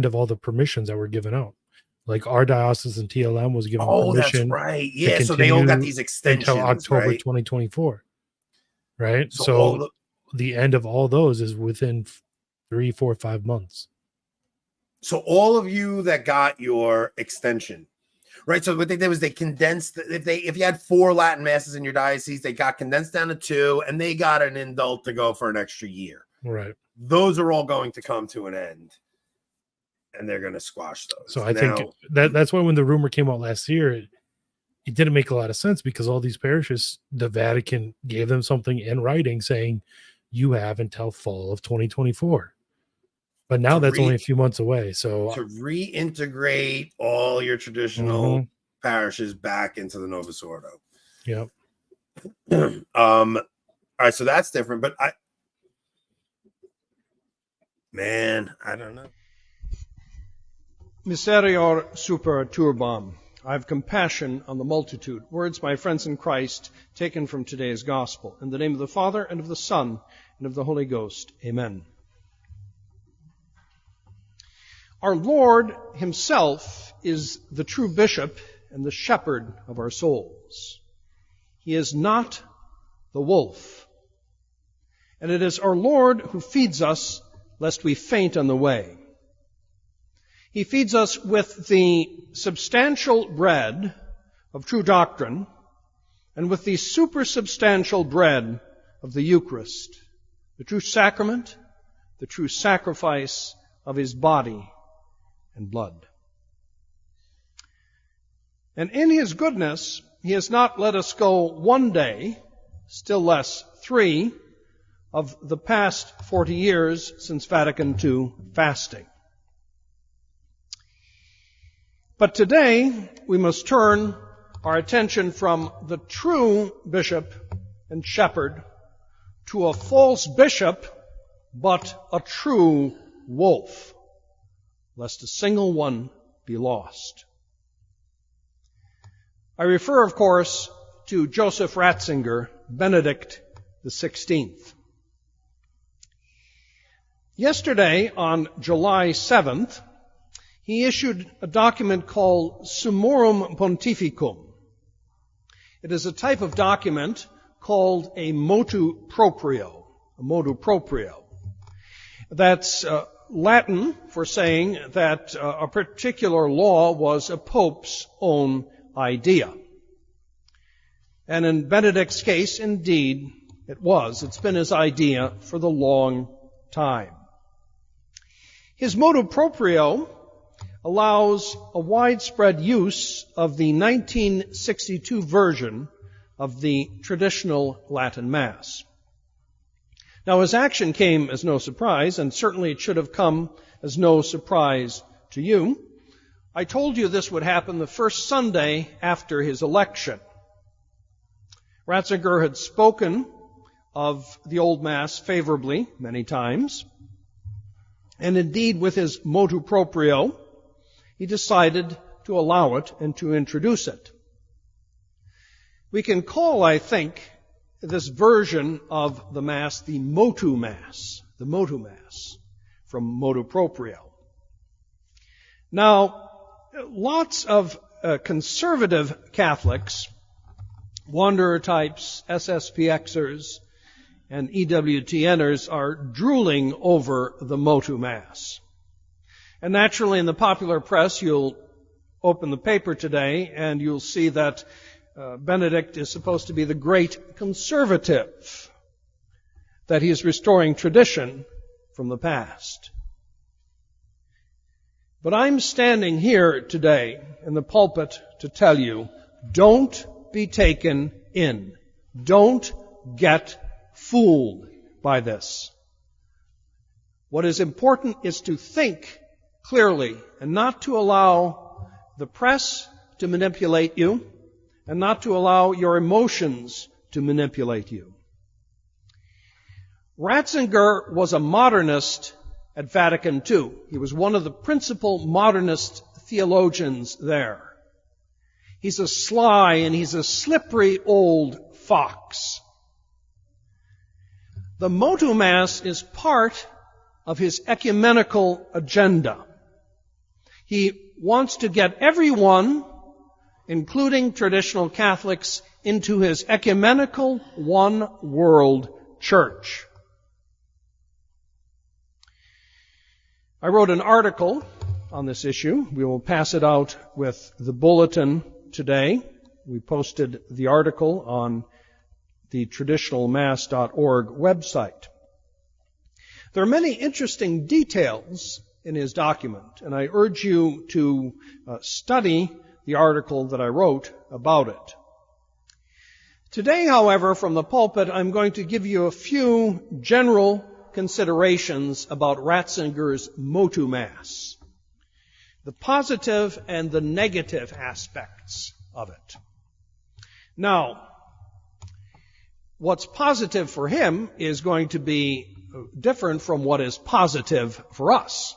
of all the permissions that were given out. Like our diocese and TLM was given permission. That's right. Yeah, so they all got these extensions until October right? 2024. Right? So the end of all those is within 3, 4, 5 months. So all of you that got your extension, right? So what they did was they condensed. If you had 4 Latin masses in your diocese, they got condensed down to 2, and they got an indult to go for an extra year. Right. Those are all going to come to an end, and they're going to squash those. So I think that's why when the rumor came out last year, it didn't make a lot of sense, because all these parishes, the Vatican gave them something in writing saying you have until fall of 2024. But now that's only a few months away. So to reintegrate all your traditional parishes back into the Novus Ordo. Yeah. All right, so that's different. But I don't know. Miserior super turbam. I have compassion on the multitude. Words, my friends in Christ, taken from today's gospel. In the name of the Father, and of the Son, and of the Holy Ghost. Amen. Our Lord himself is the true bishop and the shepherd of our souls. He is not the wolf. And it is our Lord who feeds us lest we faint on the way. He feeds us with the substantial bread of true doctrine and with the supersubstantial bread of the Eucharist, the true sacrament, the true sacrifice of his body and blood. And in his goodness, he has not let us go one day, still less 3, of the past 40 years since Vatican II fasting. But today, we must turn our attention from the true bishop and shepherd to a false bishop, but a true wolf, lest a single one be lost. I refer, of course, to Joseph Ratzinger, Benedict XVI. Yesterday, on July 7th, he issued a document called Summorum pontificum. It is a type of document called a motu proprio, That's Latin for saying that a particular law was a pope's own idea. And in Benedict's case, indeed, it was. It's been his idea for the long time. His motu proprio allows a widespread use of the 1962 version of the traditional Latin Mass. Now, his action came as no surprise, and certainly it should have come as no surprise to you. I told you this would happen the first Sunday after his election. Ratzinger had spoken of the Old Mass favorably many times. And indeed, with his motu proprio, he decided to allow it and to introduce it. We can call, I think, this version of the Mass the Motu Mass, from motu proprio. Now, lots of conservative Catholics, wanderer types, SSPXers, and EWTNers are drooling over the Motu Mass. And naturally, in the popular press, you'll open the paper today and you'll see that Benedict is supposed to be the great conservative, that he is restoring tradition from the past. But I'm standing here today in the pulpit to tell you, don't be taken in. Don't get fooled by this. What is important is to think clearly and not to allow the press to manipulate you and not to allow your emotions to manipulate you. Ratzinger was a modernist at Vatican II. He was one of the principal modernist theologians there. He's a sly and he's a slippery old fox. The Motu Mass is part of his ecumenical agenda. He wants to get everyone, including traditional Catholics, into his ecumenical one-world church. I wrote an article on this issue. We will pass it out with the bulletin today. We posted the article on the traditionalmass.org website. There are many interesting details in his document, and I urge you to study the article that I wrote about it. Today, however, from the pulpit, I'm going to give you a few general considerations about Ratzinger's Motu Mass, the positive and the negative aspects of it. Now, what's positive for him is going to be different from what is positive for us.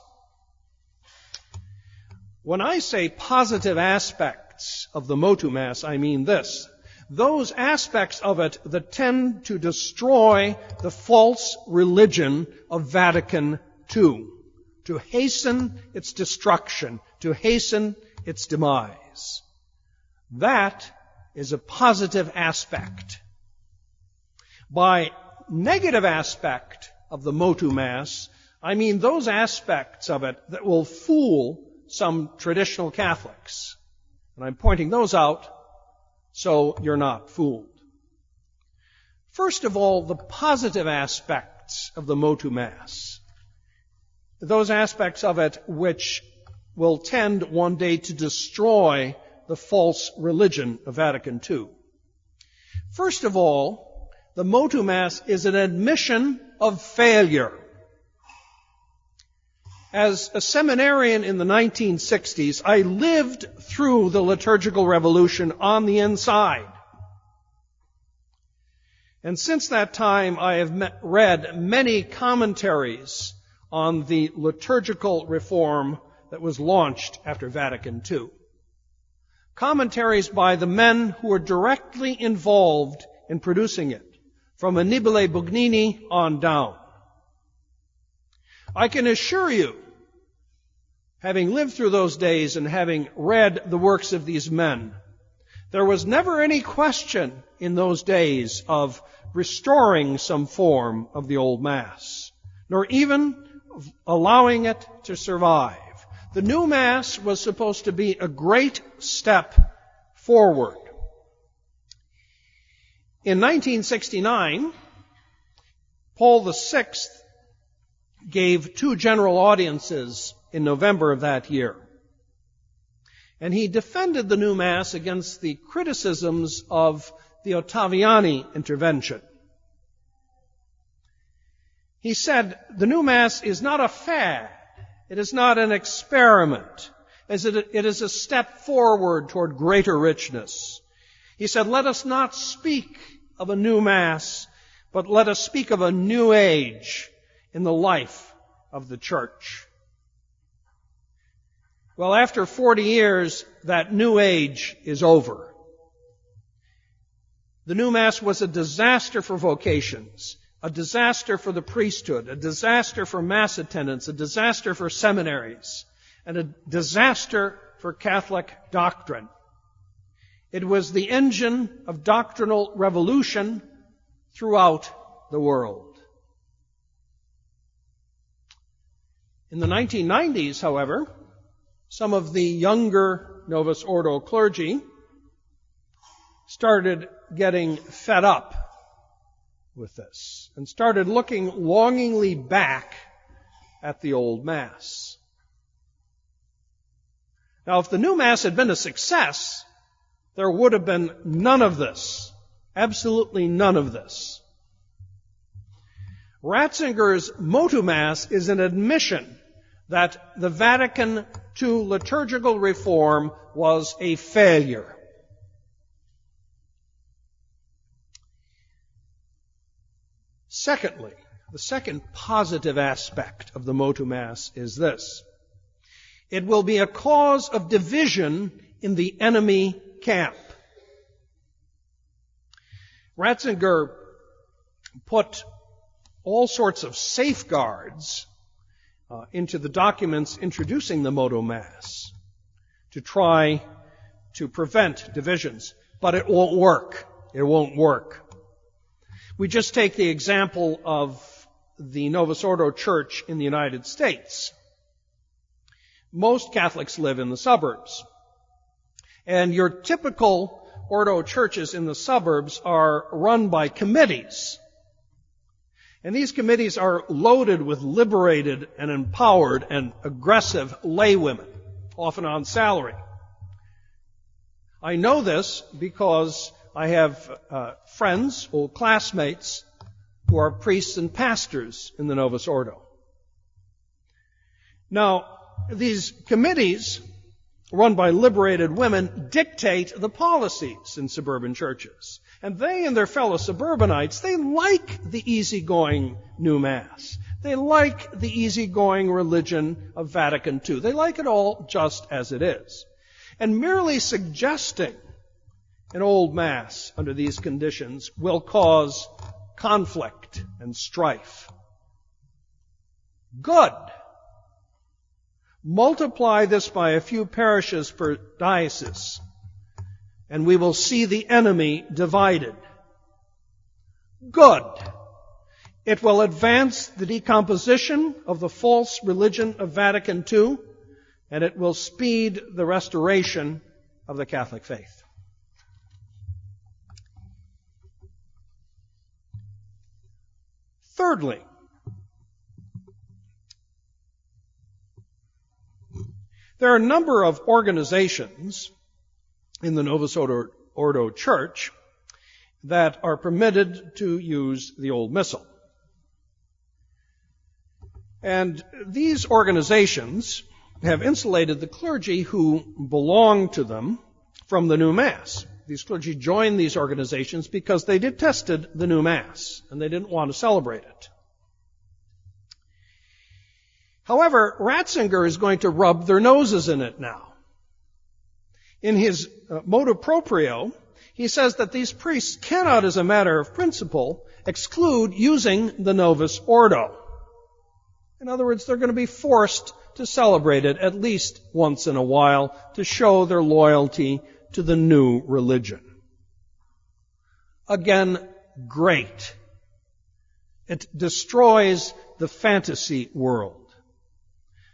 When I say positive aspects of the Motu Mass, I mean this. Those aspects of it that tend to destroy the false religion of Vatican II, to hasten its destruction, to hasten its demise. That is a positive aspect. By negative aspect of the Motu Mass, I mean those aspects of it that will fool some traditional Catholics. And I'm pointing those out so you're not fooled. First of all, the positive aspects of the Motu Mass. Those aspects of it which will tend one day to destroy the false religion of Vatican II. First of all, the Motu Mass is an admission of failure. As a seminarian in the 1960s, I lived through the liturgical revolution on the inside. And since that time, I have read many commentaries on the liturgical reform that was launched after Vatican II. Commentaries by the men who were directly involved in producing it, from Annibale Bugnini on down. I can assure you, having lived through those days and having read the works of these men, there was never any question in those days of restoring some form of the old Mass, nor even allowing it to survive. The new Mass was supposed to be a great step forward. In 1969, Paul VI gave 2 general audiences in November of that year. And he defended the new Mass against the criticisms of the Ottaviani intervention. He said, the new Mass is not a fad. It is not an experiment. It is a step forward toward greater richness. He said, let us not speak of a new Mass, but let us speak of a new age in the life of the church. Well, after 40 years, that new age is over. The new Mass was a disaster for vocations, a disaster for the priesthood, a disaster for Mass attendance, a disaster for seminaries, and a disaster for Catholic doctrine. It was the engine of doctrinal revolution throughout the world. In the 1990s, however, some of the younger Novus Ordo clergy started getting fed up with this and started looking longingly back at the old Mass. Now, if the new Mass had been a success, there would have been none of this. Absolutely none of this. Ratzinger's Motu Mass is an admission that the Vatican II liturgical reform was a failure. Secondly, the second positive aspect of the Motu Mass is this. It will be a cause of division in the enemy camp. Ratzinger put all sorts of safeguards into the documents introducing the Motu Mass to try to prevent divisions. But it won't work. It won't work. We just take the example of the Novus Ordo Church in the United States. Most Catholics live in the suburbs. And your typical Ordo churches in the suburbs are run by committees. And these committees are loaded with liberated and empowered and aggressive laywomen, often on salary. I know this because I have friends, old classmates, who are priests and pastors in the Novus Ordo. Now, these committees, run by liberated women, dictate the policies in suburban churches. And they and their fellow suburbanites, they like the easygoing new Mass. They like the easygoing religion of Vatican II. They like it all just as it is. And merely suggesting an old Mass under these conditions will cause conflict and strife. Good. Multiply this by a few parishes per diocese, and we will see the enemy divided. Good. It will advance the decomposition of the false religion of Vatican II, and it will speed the restoration of the Catholic faith. Thirdly, there are a number of organizations in the Novus Ordo Church that are permitted to use the Old Missal. And these organizations have insulated the clergy who belong to them from the new Mass. These clergy joined these organizations because they detested the new Mass and they didn't want to celebrate it. However, Ratzinger is going to rub their noses in it now. In his Motu Proprio, he says that these priests cannot, as a matter of principle, exclude using the Novus Ordo. In other words, they're going to be forced to celebrate it at least once in a while to show their loyalty to the new religion. Again, great. It destroys the fantasy world.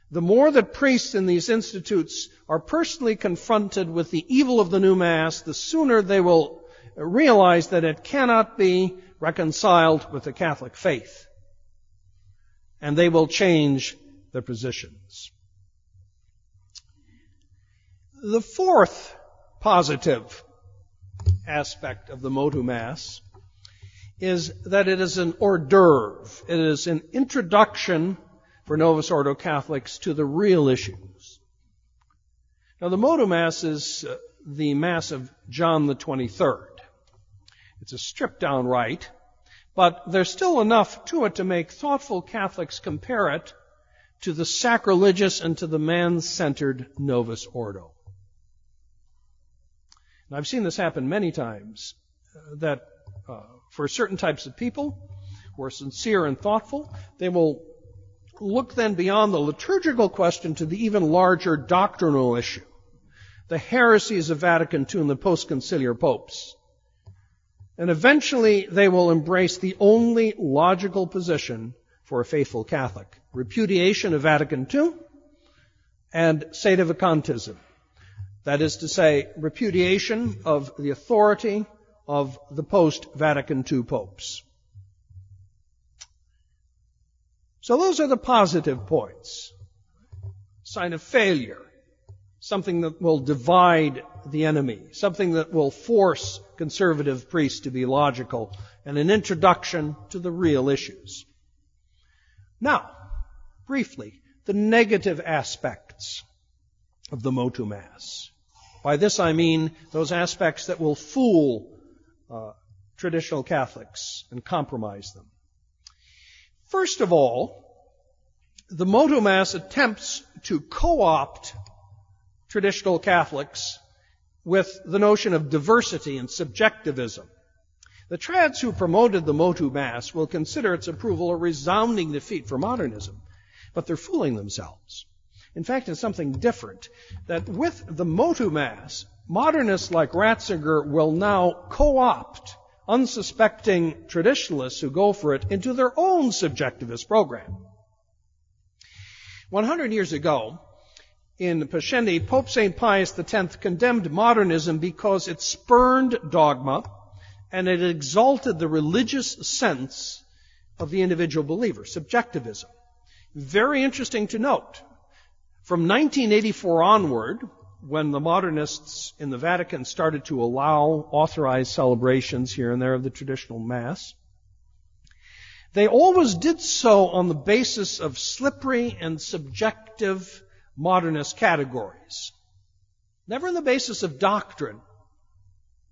The more that priests in these institutes are personally confronted with the evil of the new Mass, the sooner they will realize that it cannot be reconciled with the Catholic faith. And they will change their positions. The fourth positive aspect of the Motu Mass is that it is an hors d'oeuvre. It is an introduction for Novus Ordo Catholics to the real issues. Now, the Motu Mass is the Mass of John the 23rd. It's a stripped-down rite, but there's still enough to it to make thoughtful Catholics compare it to the sacrilegious and to the man-centered Novus Ordo. And I've seen this happen many times, that for certain types of people who are sincere and thoughtful, they will look then beyond the liturgical question to the even larger doctrinal issue, the heresies of Vatican II and the post-conciliar popes. And eventually they will embrace the only logical position for a faithful Catholic: repudiation of Vatican II and sedevacantism. That is to say, repudiation of the authority of the post-Vatican II popes. So those are the positive points. Sign of failure. Something that will divide the enemy. Something that will force conservative priests to be logical. And an introduction to the real issues. Now, briefly, the negative aspects of the Motu Mass. By this I mean those aspects that will fool traditional Catholics and compromise them. First of all, the Motu Mass attempts to co-opt traditional Catholics with the notion of diversity and subjectivism. The trads who promoted the Motu Mass will consider its approval a resounding defeat for modernism, but they're fooling themselves. In fact, it's something different, that with the Motu Mass, modernists like Ratzinger will now co-opt unsuspecting traditionalists who go for it into their own subjectivist program. 100 years ago, in Pascendi, Pope St. Pius X condemned modernism because it spurned dogma and it exalted the religious sense of the individual believer, subjectivism. Very interesting to note. From 1984 onward, when the modernists in the Vatican started to allow authorized celebrations here and there of the traditional Mass, they always did so on the basis of slippery and subjective modernist categories. Never on the basis of doctrine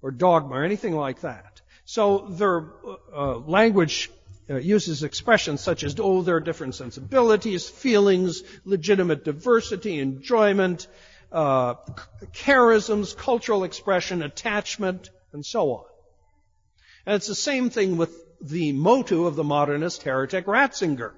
or dogma or anything like that. So their language uses expressions such as, there are different sensibilities, feelings, legitimate diversity, enjoyment, charisms, cultural expression, attachment, and so on. And it's the same thing with the motu of the modernist heretic Ratzinger.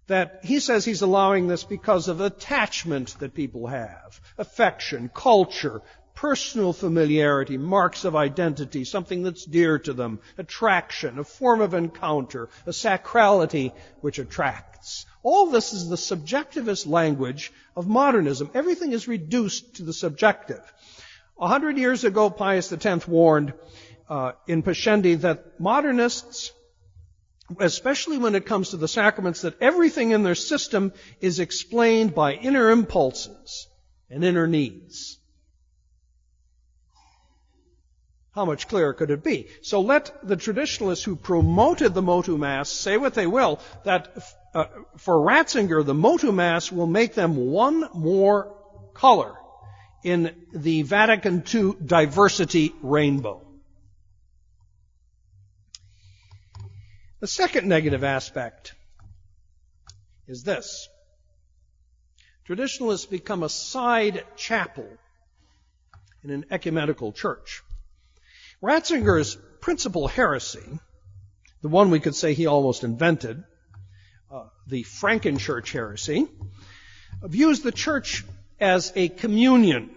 That he says he's allowing this because of attachment that people have, affection, culture, personal familiarity, marks of identity, something that's dear to them, attraction, a form of encounter, a sacrality which attracts. All this is the subjectivist language of modernism. Everything is reduced to the subjective. 100 years ago, Pius X warned in Pascendi that modernists, especially when it comes to the sacraments, that everything in their system is explained by inner impulses and inner needs. How much clearer could it be? So let the traditionalists who promoted the Motu Mass say what they will, that for Ratzinger, the Motu Mass will make them one more color in the Vatican II diversity rainbow. The second negative aspect is this. Traditionalists become a side chapel in an ecumenical church. Ratzinger's principal heresy, the one we could say he almost invented, the Frankenchurch heresy, views the church as a communion,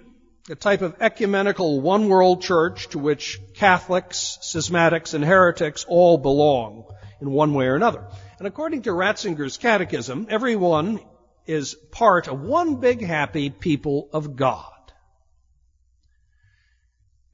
a type of ecumenical one-world church to which Catholics, schismatics, and heretics all belong in one way or another. And according to Ratzinger's catechism, everyone is part of one big happy people of God.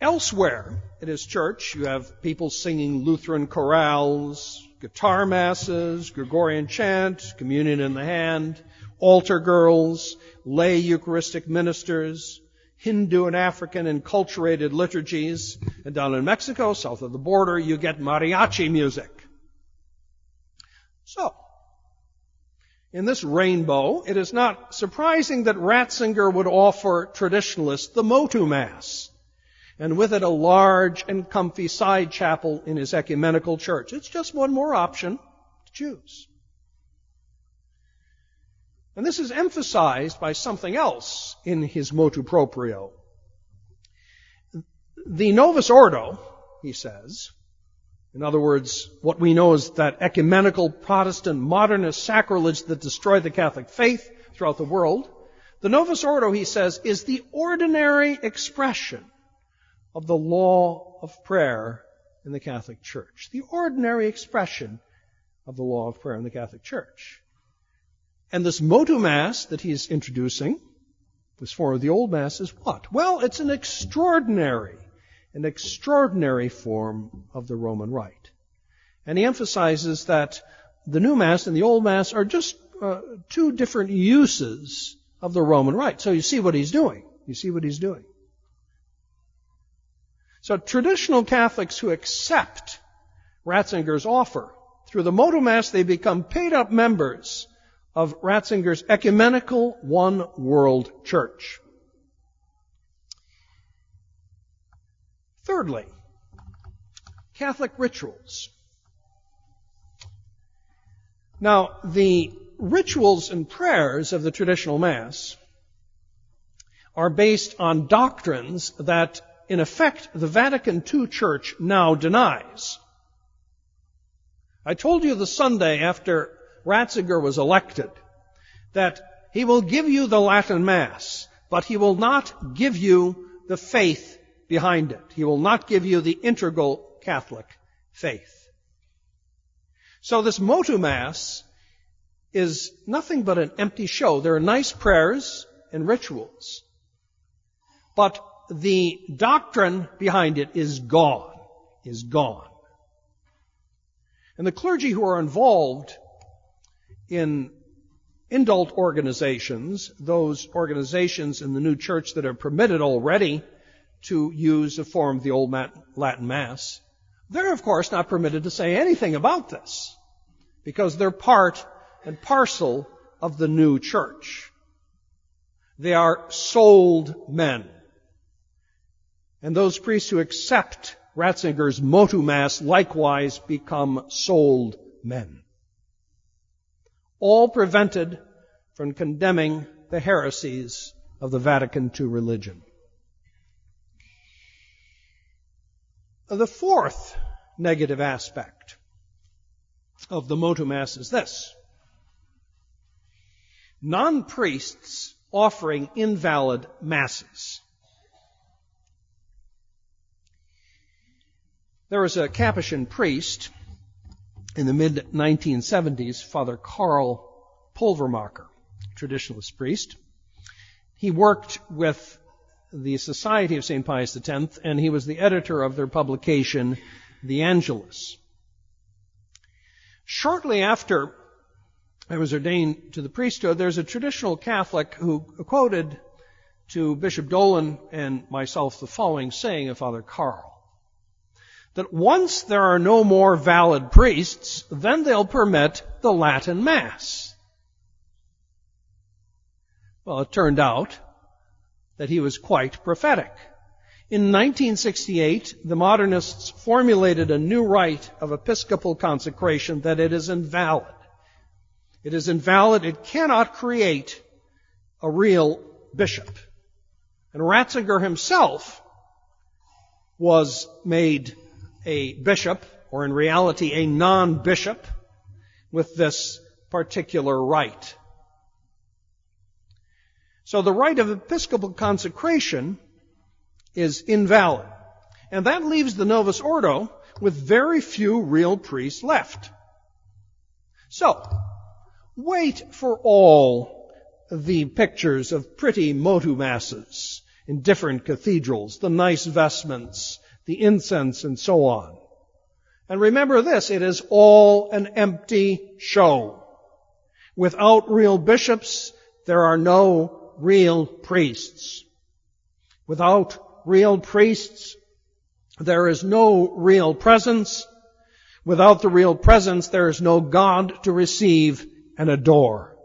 Elsewhere in his church, you have people singing Lutheran chorales, guitar masses, Gregorian chant, communion in the hand, altar girls, lay Eucharistic ministers, Hindu and African enculturated liturgies. And down in Mexico, south of the border, you get mariachi music. So, in this rainbow, it is not surprising that Ratzinger would offer traditionalists the Motu Mass, and with it a large and comfy side chapel in his ecumenical church. It's just one more option to choose. And this is emphasized by something else in his Motu Proprio. The Novus Ordo, he says, in other words, what we know as that ecumenical Protestant modernist sacrilege that destroyed the Catholic faith throughout the world, the Novus Ordo, he says, is the ordinary expression of the law of prayer in the Catholic Church. The ordinary expression of the law of prayer in the Catholic Church. And this Motu Mass that he's introducing, this form of the Old Mass, is what? Well, it's an extraordinary form of the Roman Rite. And he emphasizes that the New Mass and the Old Mass are just two different uses of the Roman Rite. So you see what he's doing. So traditional Catholics who accept Ratzinger's offer, through the Motu Mass they become paid-up members of Ratzinger's ecumenical one-world church. Thirdly, Catholic rituals. Now, the rituals and prayers of the traditional Mass are based on doctrines that, in effect, the Vatican II Church now denies. I told you the Sunday after Ratzinger was elected that he will give you the Latin Mass, but he will not give you the faith behind it. He will not give you the integral Catholic faith. So this Motu Mass is nothing but an empty show. There are nice prayers and rituals, but the doctrine behind it is gone. And the clergy who are involved in indult organizations, those organizations in the new church that are permitted already to use a form of the Old Latin Mass, they're of course not permitted to say anything about this because they're part and parcel of the new church. They are sold men. And those priests who accept Ratzinger's Motu Mass likewise become sold men. All prevented from condemning the heresies of the Vatican II religion. The fourth negative aspect of the Motu Mass is this: non-priests offering invalid masses. There was a Capuchin priest in the mid-1970s, Father Karl Pulvermacher, traditionalist priest. He worked with the Society of St. Pius X, and he was the editor of their publication, The Angelus. Shortly after I was ordained to the priesthood, there's a traditional Catholic who quoted to Bishop Dolan and myself the following saying of Father Karl: that once there are no more valid priests, then they'll permit the Latin Mass. Well, it turned out that he was quite prophetic. In 1968, the modernists formulated a new rite of episcopal consecration that it is invalid. It is invalid. It cannot create a real bishop. And Ratzinger himself was made a bishop, or in reality a non-bishop, with this particular rite. So the rite of episcopal consecration is invalid. And that leaves the Novus Ordo with very few real priests left. So, wait for all the pictures of pretty Motu Masses in different cathedrals, the nice vestments, the incense, and so on. And remember this, it is all an empty show. Without real bishops, there are no real priests. Without real priests, there is no real presence. Without the real presence, there is no God to receive and adore.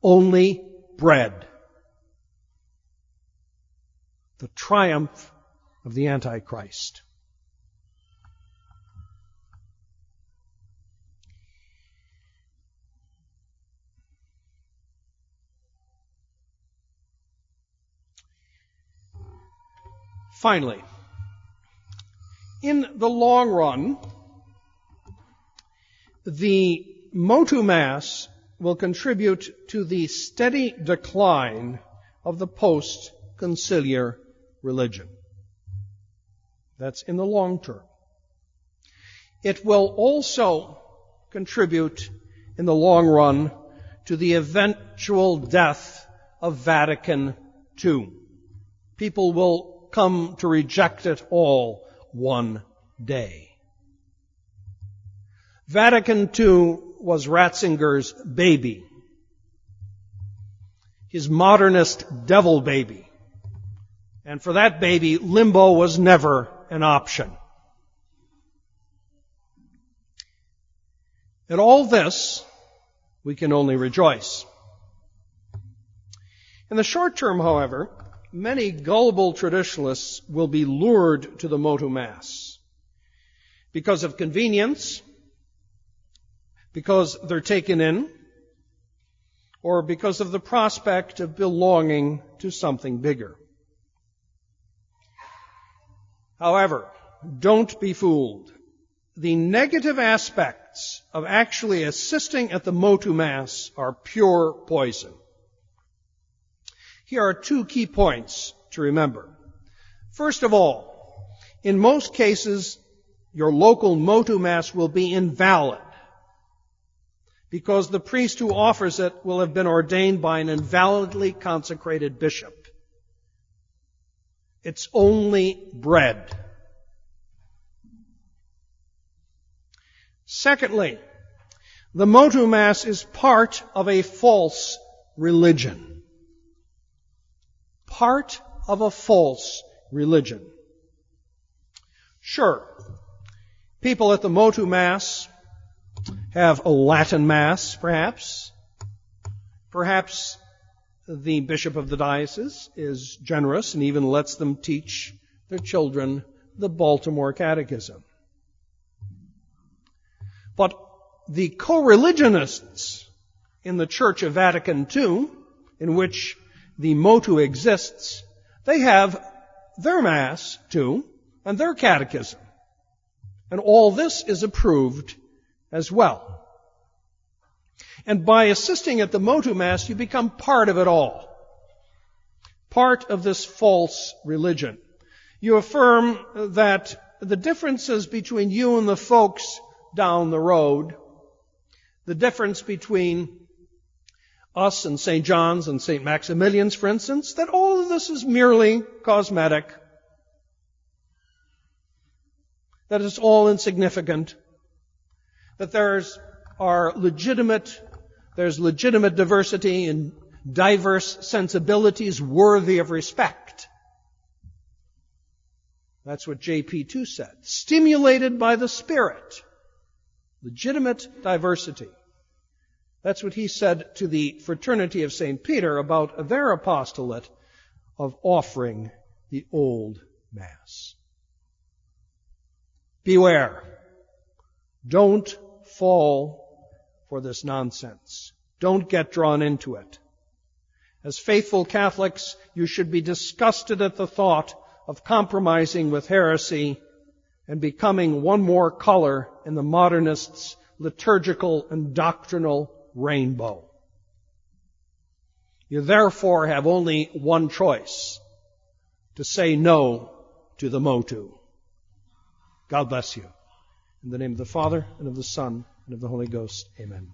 Only bread. The triumph of the Antichrist. Finally, in the long run, the Motu Mass will contribute to the steady decline of the post-conciliar religion. That's in the long term. It will also contribute in the long run to the eventual death of Vatican II. People will come to reject it all one day. Vatican II was Ratzinger's baby, his modernist devil baby. And for that baby, limbo was never an option. At all this, we can only rejoice. In the short term, however, many gullible traditionalists will be lured to the Motu Mass because of convenience, because they're taken in, or because of the prospect of belonging to something bigger. However, don't be fooled. The negative aspects of actually assisting at the Motu Mass are pure poison. Here are two key points to remember. First of all, in most cases, your local Motu Mass will be invalid because the priest who offers it will have been ordained by an invalidly consecrated bishop. It's only bread. Secondly, the Motu Mass is part of a false religion. Part of a false religion. Sure, people at the Motu Mass have a Latin Mass, perhaps. Perhaps the bishop of the diocese is generous and even lets them teach their children the Baltimore Catechism. But the co-religionists in the Church of Vatican II, in which the Motu exists, they have their Mass too, and their catechism. And all this is approved as well. And by assisting at the Motu Mass, you become part of it all. Part of this false religion. You affirm that the differences between you and the folks down the road, the difference between us and St. John's and St. Maximilian's, for instance, that all of this is merely cosmetic, that it's all insignificant, that there's legitimate diversity and diverse sensibilities worthy of respect. That's what JP2 said. Stimulated by the Spirit. Legitimate diversity. That's what he said to the Fraternity of St. Peter about their apostolate of offering the Old Mass. Beware. Don't fall for this nonsense. Don't get drawn into it. As faithful Catholics, you should be disgusted at the thought of compromising with heresy and becoming one more color in the modernists' liturgical and doctrinal rainbow. You therefore have only one choice: to say no to the Motu. God bless you. In the name of the Father, and of the Son, and of the Holy Ghost. Amen.